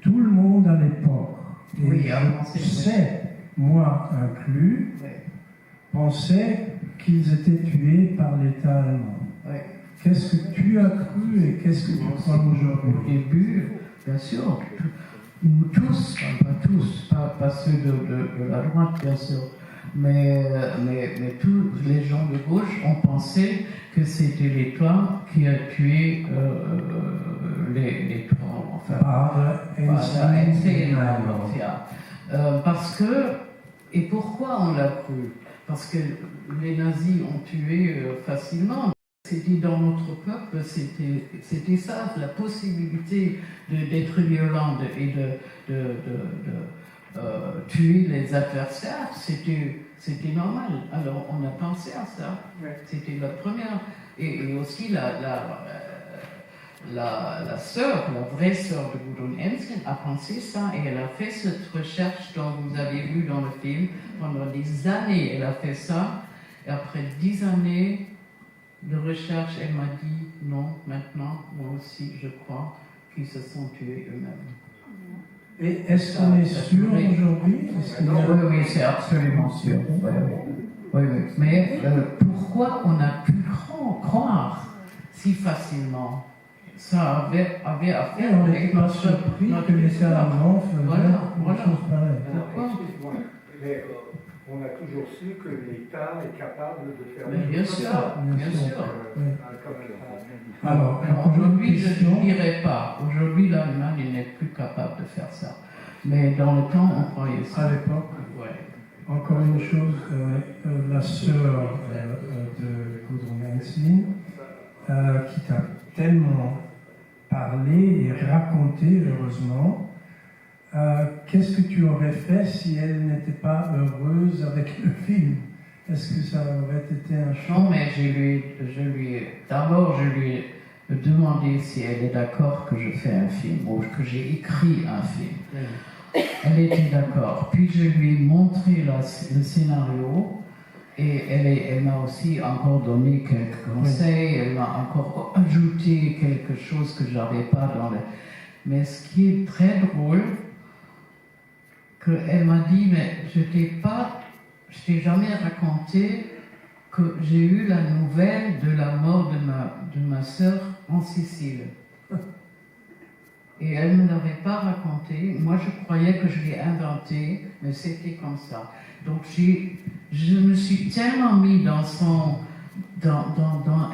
Tout le monde à l'époque, et oui, je sais, moi inclus, oui. Pensait qu'ils étaient tués par l'État allemand. Oui. Qu'est-ce que tu as cru et qu'est-ce que tu crois aujourd'hui? Au début, bien sûr, nous tous, enfin, pas tous, pas ceux de la droite, bien sûr, mais tous les gens de gauche ont pensé que c'était l'État qui a tué les 3, enfin, parce que, et pourquoi on l'a cru? Parce que les nazis ont tué facilement. C'était dans notre peuple, c'était ça, la possibilité d'être violent et de tuer les adversaires, c'était normal. Alors on a pensé à ça. C'était la première. Et aussi la sœur, la vraie sœur de Gudrun Ensslin a pensé ça et elle a fait cette recherche dont vous avez vu dans le film. Pendant des années, elle a fait ça. Et après 10 années de recherche, elle m'a dit non, maintenant, moi aussi, je crois qu'ils se sont tués eux-mêmes. Et est-ce qu'on est sûr aujourd'hui? Oui, c'est absolument sûr. Oui. Mais pourquoi on a pu croire si facilement ça avait Et affaire on avec n'était pas notre surpris que les histoire. Allemands faisaient Voilà, une voilà. chose pareille. Alors, excuse-moi, mais on a toujours su que l'État est capable de faire Mais des bien choses sûr, comme ça. bien sûr. Oui. Comme ça. Alors, Aujourd'hui, je question. ne dirais pas. Aujourd'hui, l'Allemagne n'est plus capable de faire ça. Mais dans le temps, on croyait À ça. l'époque, Ouais. encore une chose, la sœur de Gudrun Hensling, qui t'a tellement parlé et raconté, heureusement, qu'est-ce que tu aurais fait si elle n'était pas heureuse avec le film? Est-ce que ça aurait été un choc? Non, mais d'abord, je lui ai demandé si elle est d'accord que je fais un film ou que j'ai écrit un film. Elle était d'accord. Puis je lui ai montré le scénario et elle m'a aussi encore donné quelques conseils. Elle m'a encore ajouté quelque chose que je n'avais pas dans le... Mais ce qui est très drôle, qu'elle m'a dit, mais je t'ai jamais raconté que j'ai eu la nouvelle de la mort de ma sœur en Sicile. Et elle ne l'avait pas raconté. Moi, je croyais que je l'ai inventé, mais c'était comme ça. Donc, je me suis tellement mis dans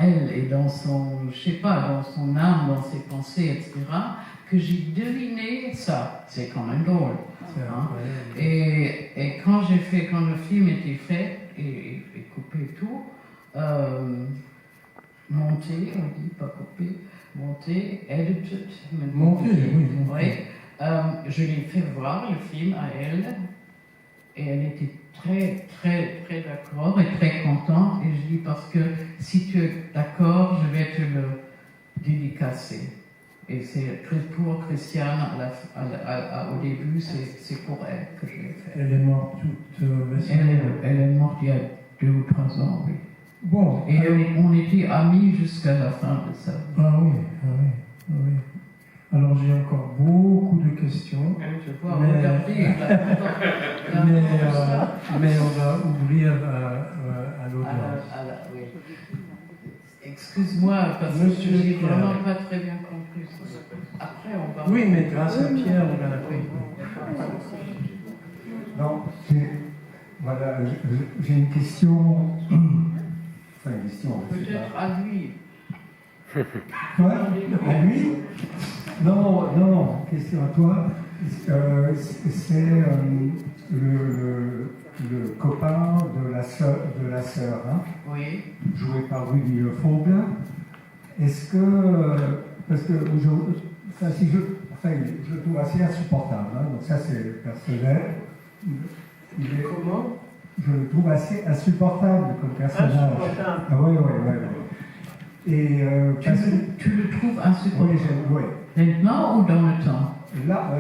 elle et dans son, je sais pas, dans son âme, dans ses pensées, etc., que j'ai deviné ça. C'est quand même drôle. Hein? Et quand le film était fait et coupé et tout, monté, on dit pas coupé, monté, edited. Monté, oui. Ouais. Je l'ai fait voir le film à elle et elle était très, très, très d'accord et très contente. Et je dis parce que si tu es d'accord, je vais te le dédicacer. Et c'est pour Christiane, au début, c'est pour elle que je l'ai fait. Elle est morte toute récemment. Elle est morte il y a 2 ou 3 ans, oui. Bon. Et on était amis jusqu'à la fin de ça. Ah oui, ah oui, ah oui. Alors j'ai encore beaucoup de questions. Je vois, Mais- regardez. Mais on va ouvrir à l'audience. Oui. Excuse-moi, parce que Monsieur je n'ai Pierre. vraiment pas très bien compris. Après, on va... Oui, mais grâce à Pierre, on a appris. Non, voilà, j'ai une question. Enfin, une question, je sais Peut-être pas. à lui. Quoi À lui Non, question à toi. C'est le copain de la sœur, hein, Oui. joué par Rudy Vogel. Est-ce que, parce que je le trouve assez insupportable, hein, donc ça c'est personnel. Comment? Je le trouve assez insupportable comme personnage. Insupportable. Ah oui. Et Tu le trouves oui, insupportable. oui. Maintenant ou dans le temps? Là,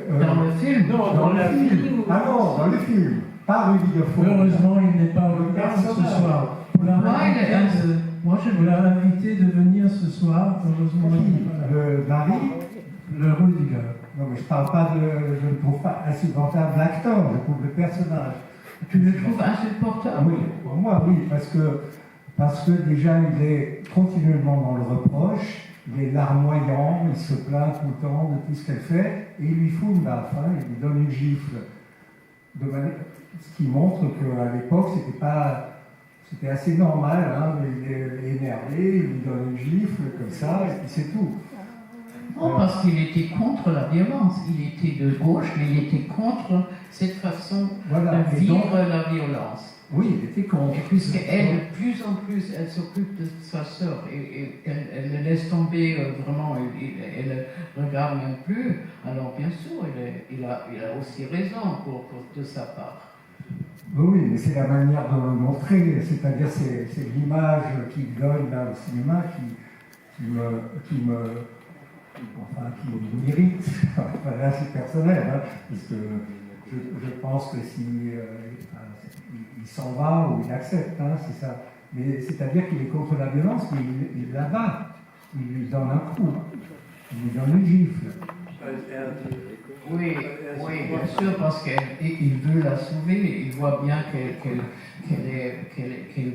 Dans le film? Non, dans la film. vie. Ah non, dans le film. Pas Rudy de Faux. Heureusement, il n'est pas au regard ce personnage. soir. On l'a Moi, il est invité- Moi, je on l'a invité de venir ce soir. Heureusement, il n'est pas là. Le mari. Le Rudiger. Non, mais je parle pas je ne trouve pas insupportable l'acteur, je trouve le personnage. Tu le trouves insupportable? Oui, pour moi, oui, parce que déjà, il est continuellement dans le reproche, il est larmoyant, il se plaint tout le temps de tout ce qu'elle fait, et il lui fout une baffe, hein, il lui donne une gifle. Ce qui montre qu'à l'époque, c'était assez normal, hein, il est énervé, il lui donne une gifle comme ça, et puis c'est tout. Non, parce qu'il était contre la violence. Il était de gauche, mais il était contre cette façon Voilà, de et vivre donc- la violence. Oui, il était contre. Et puisqu'elle, de plus en plus, elle s'occupe de sa sœur et elle le laisse tomber vraiment, elle ne regarde même plus, alors bien sûr, il a aussi raison de sa part. Oui, mais c'est la manière de le montrer, c'est-à-dire c'est l'image qu'il donne là au cinéma qui m'irrite. Enfin, là, c'est personnel, hein, parce que je pense que si il s'en va ou il accepte, hein, c'est ça. Mais c'est-à-dire qu'il est contre la violence, mais il la bat, il lui donne un coup, il lui donne une gifle. Oui, oui, bien sûr, parce qu'il veut la sauver. Il voit bien qu'elle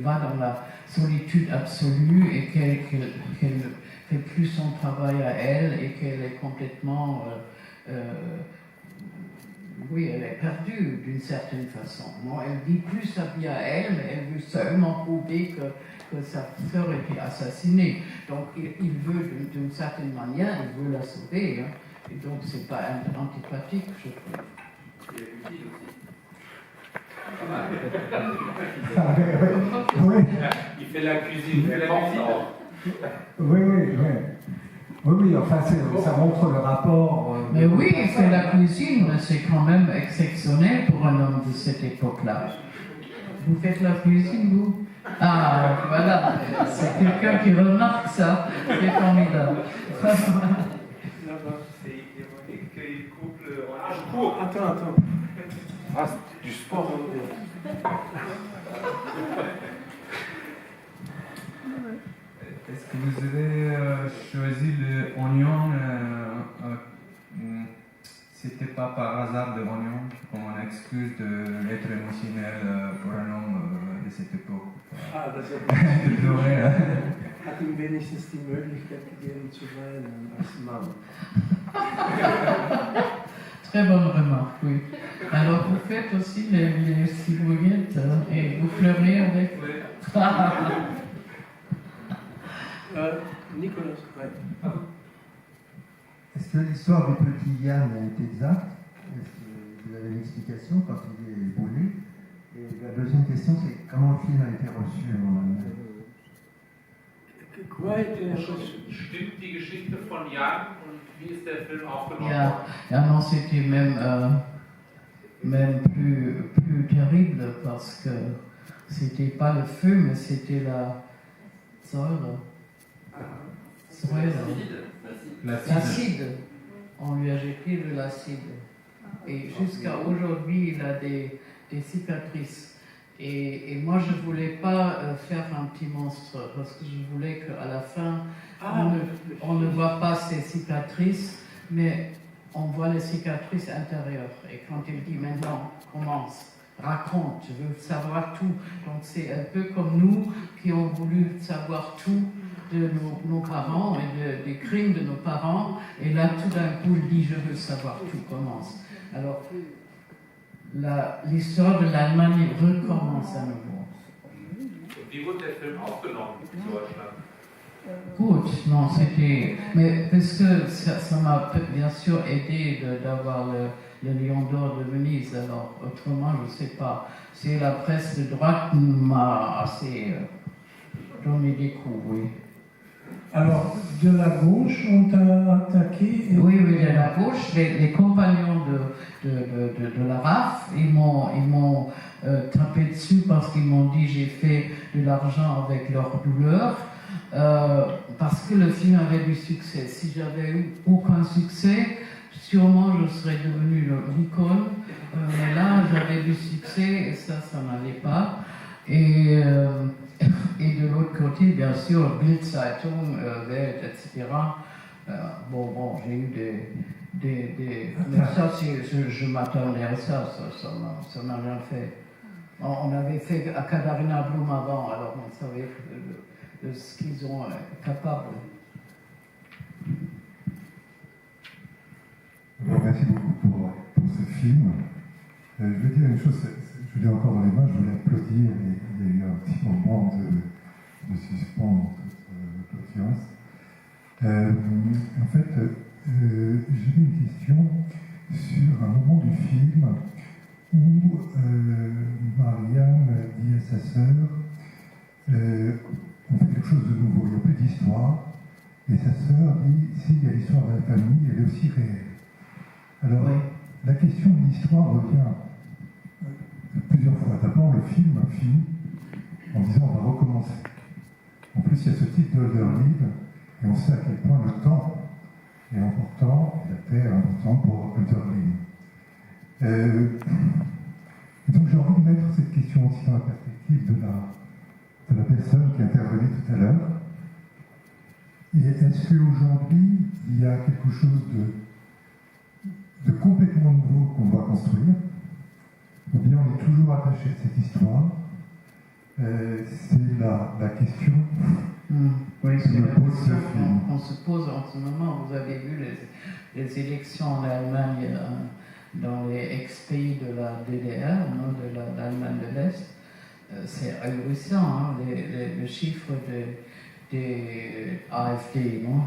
va dans la solitude absolue et qu'elle ne fait plus son travail à elle et qu'elle est complètement... oui, elle est perdue d'une certaine façon. Non, elle vit plus sa vie à elle, mais elle veut seulement prouver que sa sœur a été assassinée. Donc il veut, d'une certaine manière, il veut la sauver. Hein. Et donc c'est pas antipathique, je trouve. Il y a une fille aussi. Oui, Il fait la cuisine. Il fait la cuisine. oui, oui, oui. Oui, enfin, ça montre le rapport. Mais oui, il fait la cuisine, c'est quand même exceptionnel pour un homme de cette époque-là. Vous faites la cuisine, vous? Ah, voilà, c'est quelqu'un qui remarque ça, c'est formidable. C'est ironique qu'il couple. Ah, je cours. Attends. Ah, c'est du sport. Est-ce que vous avez choisi l'oignon c'était pas par hasard de l'oignon comme une excuse d'être émotionnel pour un homme de cette époque? Ah, das ist De pleurer. hat ihm wenigstens die Möglichkeit gegeben zu weinen als Mann. Très bonne remarque, oui. Alors vous faites aussi les cigouillettes et vous pleurez avec. Nicolas, ouais. Est-ce que l'histoire du petit Yann est exacte? Est-ce que vous avez une explication quand il est brûlé? Et la deuxième question, c'est comment le film a été reçu en Allemagne? Stimmt die Geschichte von Jan und wie ist der Film aufgenommen Ja, non, c'était même plus terrible parce que c'était pas le feu, mais c'était la Säure. L'acide. On lui a jeté de l'acide. Et jusqu'à aujourd'hui, il a des cicatrices. Et moi, je ne voulais pas faire un petit monstre parce que je voulais qu'à la fin, on ne voit pas ses cicatrices, mais on voit les cicatrices intérieures. Et quand il dit maintenant, commence, raconte, je veux savoir tout. Donc c'est un peu comme nous qui ont voulu savoir tout de nos parents et des crimes de nos parents. Et là, tout d'un coup, il dit, je veux savoir tout, commence. Alors, l'histoire de l'Allemagne recommence à nouveau. Wie wurde der Film aufgenommen in Deutschland? Gut, non, c'était... Mais parce que ça m'a bien sûr aidé d'avoir le Lion d'Or de Venise, alors autrement, je ne sais pas. C'est la presse de droite qui m'a assez donné des coups, oui. Alors, de la gauche, on t'a attaqué? Oui, de la gauche, les compagnons de la RAF, ils m'ont tapé dessus parce qu'ils m'ont dit j'ai fait de l'argent avec leur douleur, parce que le film avait du succès. Si j'avais eu aucun succès, sûrement je serais devenue l'icône, mais là j'avais du succès et ça n'allait pas. Et de l'autre côté, bien sûr, Bild Zeitung, Welt, etc. Bon, j'ai eu des mais ça, je m'attendais à ça n'a rien fait. On avait fait à Katharina Blum avant, alors on savait de ce qu'ils ont capable. Merci beaucoup pour ce film. Je veux dire une chose, je l'ai encore dans les mains, je voulais applaudir, et il y a eu un petit moment de suspens dans toute l'audience. En fait, j'avais une question sur un moment du film où Mariam dit à sa sœur on fait quelque chose de nouveau, il n'y a plus d'histoire, et sa sœur dit si, il y a l'histoire de la famille, elle est aussi réelle. Alors, oui. La question de l'histoire revient plusieurs fois. D'abord, le film finit en disant on va recommencer. En plus, il y a ce titre de Hölderlin, et on sait à quel point le temps est important, et la terre est importante pour Hölderlin. Donc, j'ai envie de mettre cette question aussi dans la perspective de la personne qui intervenait tout à l'heure. Et est-ce qu'aujourd'hui, il y a quelque chose de de complètement nouveau qu'on doit construire, ou bien on est toujours attaché à cette histoire. C'est la question Oui, c'est que me la pose ce question film. qu'on se pose en ce moment. Vous avez vu les élections en Allemagne, dans les ex-pays de la DDR, non, de l'Allemagne de l'Est. C'est ahurissant, hein, le chiffre des AfD, non,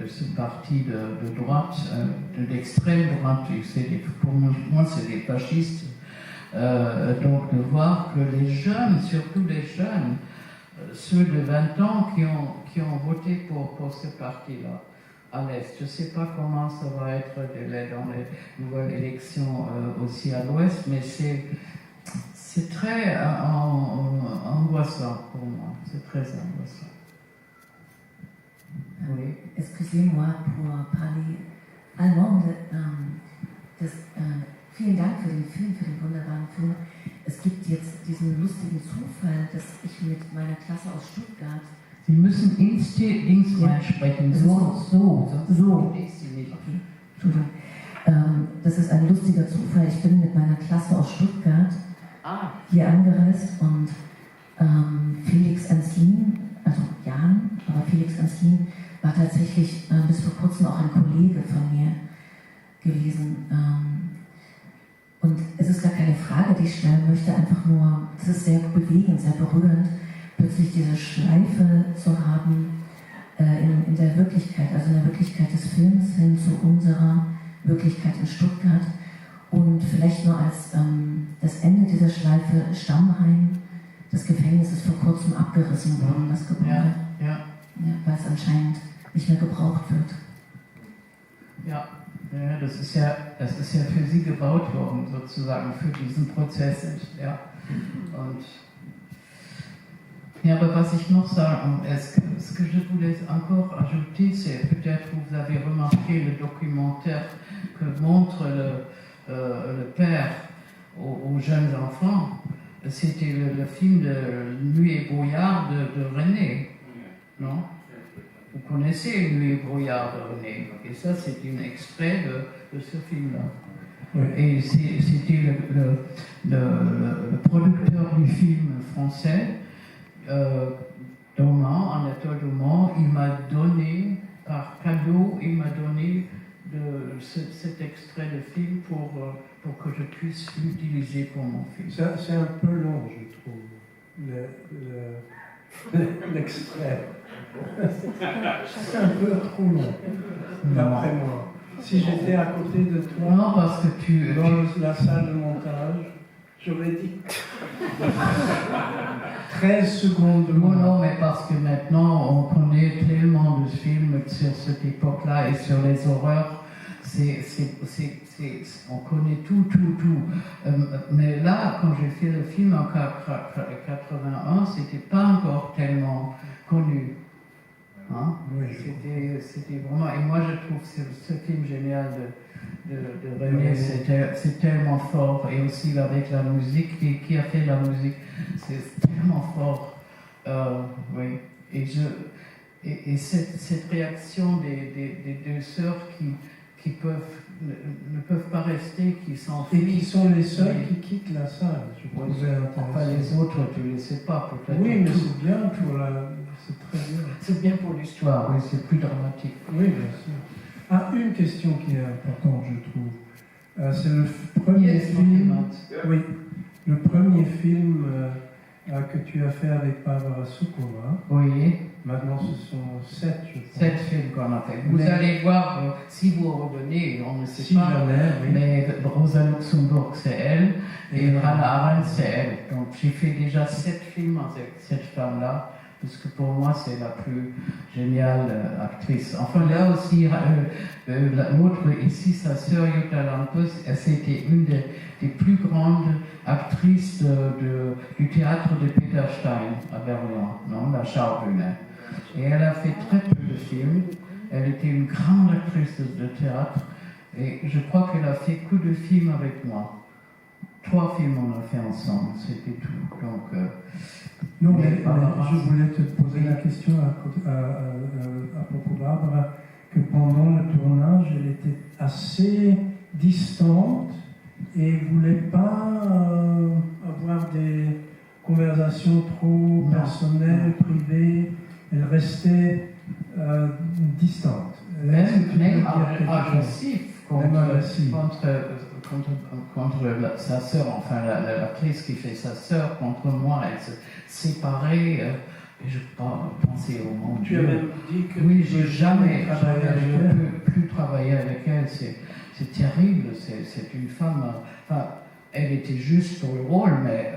de ce parti de droite, d'extrême droite. Pour moi, c'est des fascistes. Donc de voir que les jeunes, surtout les jeunes, ceux de 20 ans qui ont voté pour ce parti-là à l'Est. Je ne sais pas comment ça va être dans les nouvelles élections aussi à l'Ouest, mais c'est très angoissant pour moi. C'est très angoissant. Oui. Excusez-moi pour parler allemand. Vielen Dank für den Film, für den wunderbaren Film. Es gibt jetzt diesen lustigen Zufall, dass ich mit meiner Klasse aus Stuttgart. Sie müssen ins Dings reinsprechen. So. Okay, Entschuldigung. Das ist ein lustiger Zufall. Ich bin mit meiner Klasse aus Stuttgart hier angereist und Felix Enslin, also Jan, aber Felix Enslin war tatsächlich bis vor kurzem auch ein Kollege von mir gewesen. Und es ist gar keine Frage, die ich stellen möchte, einfach nur, es ist sehr bewegend, sehr berührend, plötzlich diese Schleife zu haben in der Wirklichkeit, also in der Wirklichkeit des Films hin zu unserer Wirklichkeit in Stuttgart. Und vielleicht nur als das Ende dieser Schleife Stammheim, das Gefängnis ist vor kurzem abgerissen worden, das Gebäude, weil es anscheinend nicht mehr gebraucht wird. Ja, das ist ja für Sie gebaut worden, sozusagen, für diesen Prozess. Ja. Und, ja, aber was ich noch sagen, ce que je voulais encore ajouter, c'est peut-être vous avez remarqué le documentaire que montre le père aux jeunes enfants. C'était le film de Nuit et brouillard de René, non? Vous connaissez Nuit et brouillard de René, et ça c'est un extrait de ce film-là. Oui. Et c'était le producteur du film français, Anatole Dauman, il m'a donné, par cadeau, il m'a donné cet extrait de film pour que je puisse l'utiliser pour mon film. C'est un peu long, je trouve, l'extrait. C'est un peu trop long, d'après moi. Si j'étais à côté de toi, non, parce que dans la salle de montage, j'aurais dit 13 secondes de moins. Non, mais parce que maintenant, on connaît tellement de films sur cette époque-là et sur les horreurs. On connaît tout. Mais là, quand j'ai fait le film en 81, c'était pas encore tellement connu. Hein? Oui, c'était vraiment. Et moi, je trouve ce film génial de René, c'est tellement fort. Et aussi avec la musique, qui a fait la musique, c'est tellement fort. Oui. Et cette réaction des deux sœurs qui ne peuvent pas rester, qui s'enfuient. Et qui sont les seuls qui quittent la salle, je pense. Enfin, les autres, tu ne les sais pas, peut-être. Oui, mais c'est bien pour c'est très bien. C'est bien pour l'histoire, oui, c'est plus dramatique. Oui, bien sûr. Une question qui est importante, je trouve. C'est le premier film. Oui, le premier film que tu as fait avec Barbara Sukowa. Oui. Maintenant, ce sont 7, je pense. 7 films qu'on a fait. Vous allez voir, si vous revenez, on ne sait pas, jamais, oui. Mais Rosa Luxemburg, c'est elle, et Hannah Arendt, c'est elle. Donc j'ai fait déjà 7 films avec cette femme-là, parce que pour moi, c'est la plus géniale actrice. Enfin, là aussi, l'autre ici, sa sœur Jutta Lampus, c'était une des plus grandes actrices du théâtre de Peter Stein à Berlin, non, la Schaubühne. Et elle a fait très peu de films. Elle était une grande actrice de théâtre. Et je crois qu'elle a fait que 2 films avec moi. 3 films on a fait ensemble, c'était tout. Donc, non, mais je voulais te poser la question à propos de Barbara, que pendant le tournage, elle était assez distante et ne voulait pas avoir des conversations trop personnelles, privées. Elle restait distante. Même agressif contre sa sœur, enfin l'actrice qui fait sa sœur contre moi, elle se séparait. Et je pensais au mon Dieu. Tu as même dit que oui, je ne peux plus travailler avec elle. C'est terrible. C'est une femme. Enfin, elle était juste pour le rôle, mais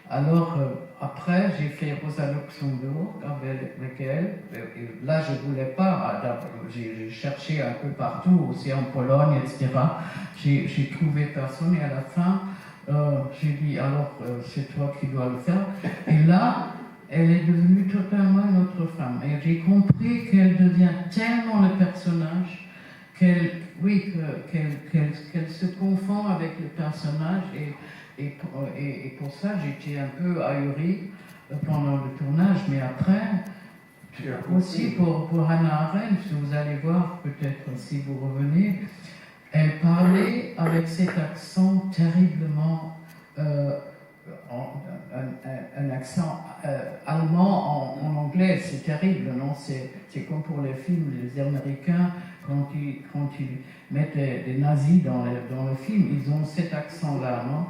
alors après j'ai fait Rosa Luxembourg avec elle. Et là, je ne voulais pas. J'ai cherché un peu partout, aussi en Pologne, etc. J'ai trouvé personne et à la fin, j'ai dit alors c'est toi qui dois le faire. Et là, elle est devenue totalement une autre femme. Et j'ai compris qu'elle devient tellement le personnage qu'elle se confond avec le personnage. Et pour ça, j'étais un peu ahurie pendant le tournage. Mais après, aussi pour Hannah Arendt, vous allez voir peut-être si vous revenez, elle parlait avec cet accent terriblement... un accent allemand en anglais, c'est terrible, non? C'est comme pour les films, les Américains, quand ils mettent des nazis dans le film, ils ont cet accent-là, non?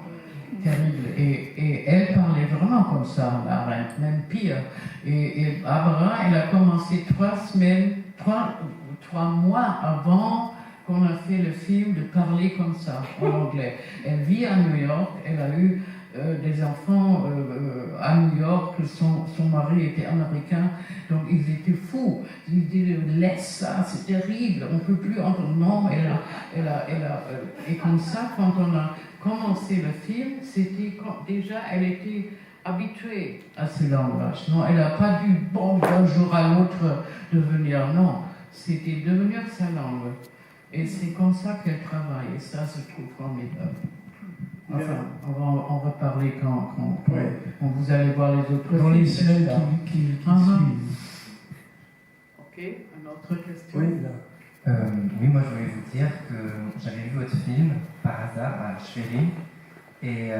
Terrible. Et elle parlait vraiment comme ça, Arendt, même pire. Et Barbara, elle a commencé 3 mois avant qu'on a fait le film de parler comme ça, en anglais. Elle vit à New York, elle a eu des enfants à New York, son mari était américain, donc ils étaient fous. Ils disaient laisse ça, c'est terrible, on ne peut plus entendre. Non, et comme ça, quand on a commencé le film, c'était déjà, elle était habituée à ce langage. Non, elle n'a pas dû, d'un jour à l'autre, devenir, non, c'était devenir sa langue. Et c'est comme ça qu'elle travaille, et ça, je trouve formidable. Enfin, on va en reparler quand vous allez voir les autres dans les scènes qui suivent. Ok, une autre question. Oui, là. Oui, moi je voulais vous dire que j'avais vu votre film par hasard à Schwerin et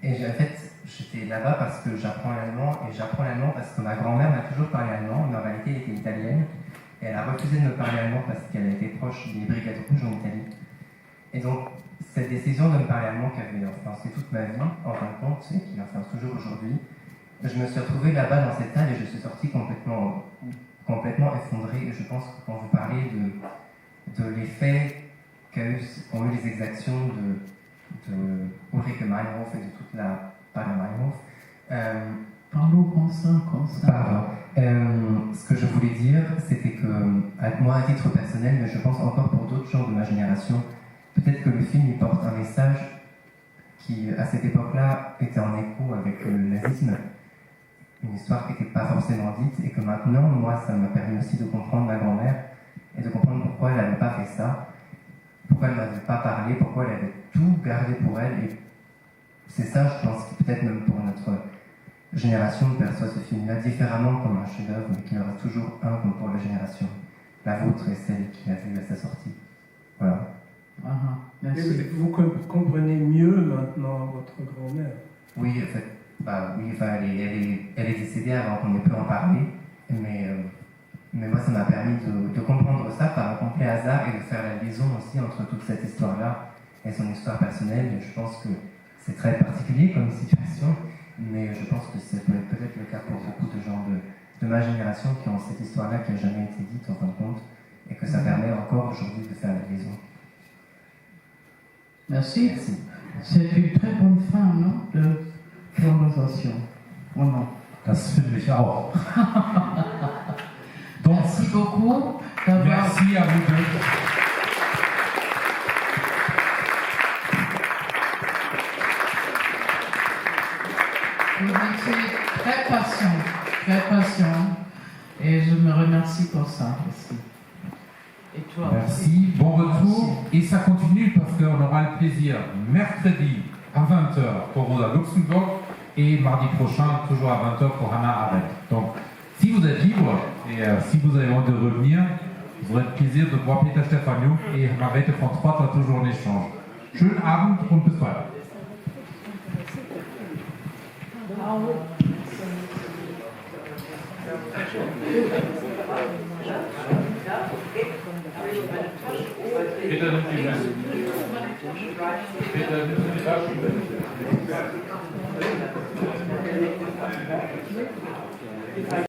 en fait j'étais là-bas parce que j'apprends l'allemand et j'apprends l'allemand parce que ma grand-mère m'a toujours parlé allemand, mais en réalité elle était italienne et elle a refusé de me parler allemand parce qu'elle était proche des Brigades Rouges en Italie. Et donc cette décision de me parler allemand qui avait influencé toute ma vie, en fin de compte, et qui influence toujours aujourd'hui, je me suis retrouvé là-bas dans cette salle et je suis sorti complètement effondré. Et je pense que quand vous parlez de l'effet qu'ont eu les exactions de Ulrike Meinhof et de toute la Paula Meinhof, parlons comme ça. Pardon. Ce que je voulais dire, c'était que, moi, à titre personnel, mais je pense encore pour d'autres gens de ma génération, peut-être que le film il porte un message qui, à cette époque-là, était en écho avec le nazisme, une histoire qui n'était pas forcément dite, et que maintenant, moi, ça m'a permis aussi de comprendre ma grand-mère, et de comprendre pourquoi elle n'avait pas fait ça, pourquoi elle n'avait pas parlé, pourquoi elle avait tout gardé pour elle, et c'est ça, je pense, qui peut-être même pour notre génération perçoit ce film-là différemment comme un chef-d'œuvre, mais qu'il y aura toujours un comme pour la génération, la vôtre et celle qui l'a vu à sa sortie. Voilà. Merci. Vous comprenez mieux maintenant votre grand-mère. Oui, en fait, elle est décédée avant qu'on ait pu en parler, mais moi ça m'a permis de comprendre ça par un complet hasard et de faire la liaison aussi entre toute cette histoire-là et son histoire personnelle. Et je pense que c'est très particulier comme situation, mais je pense que ça peut être peut-être le cas pour beaucoup de gens de ma génération qui ont cette histoire-là qui n'a jamais été dite en fin de compte, et que ça permet encore aujourd'hui de faire la liaison. Merci. C'est une très bonne fin, non, de conversation. Oh non. Das finde ich auch. Donc, merci beaucoup d'avoir... Merci à vous deux. Vous êtes très patient, et je me remercie pour ça aussi. Et toi Merci, aussi. Bon retour. Merci. Et ça continue parce qu'on aura le plaisir mercredi à 20h pour Rosa Luxembourg et mardi prochain toujours à 20h pour Hannah Arendt. Donc si vous êtes libre et si vous avez envie de revenir, Es war ein Plaisir de voir Peter Stefaniuk et Margrethe von Trott toujours en échange. Schönen Abend und bis bald. Peter nimmt die Messe. Peter nimmt die Taschen.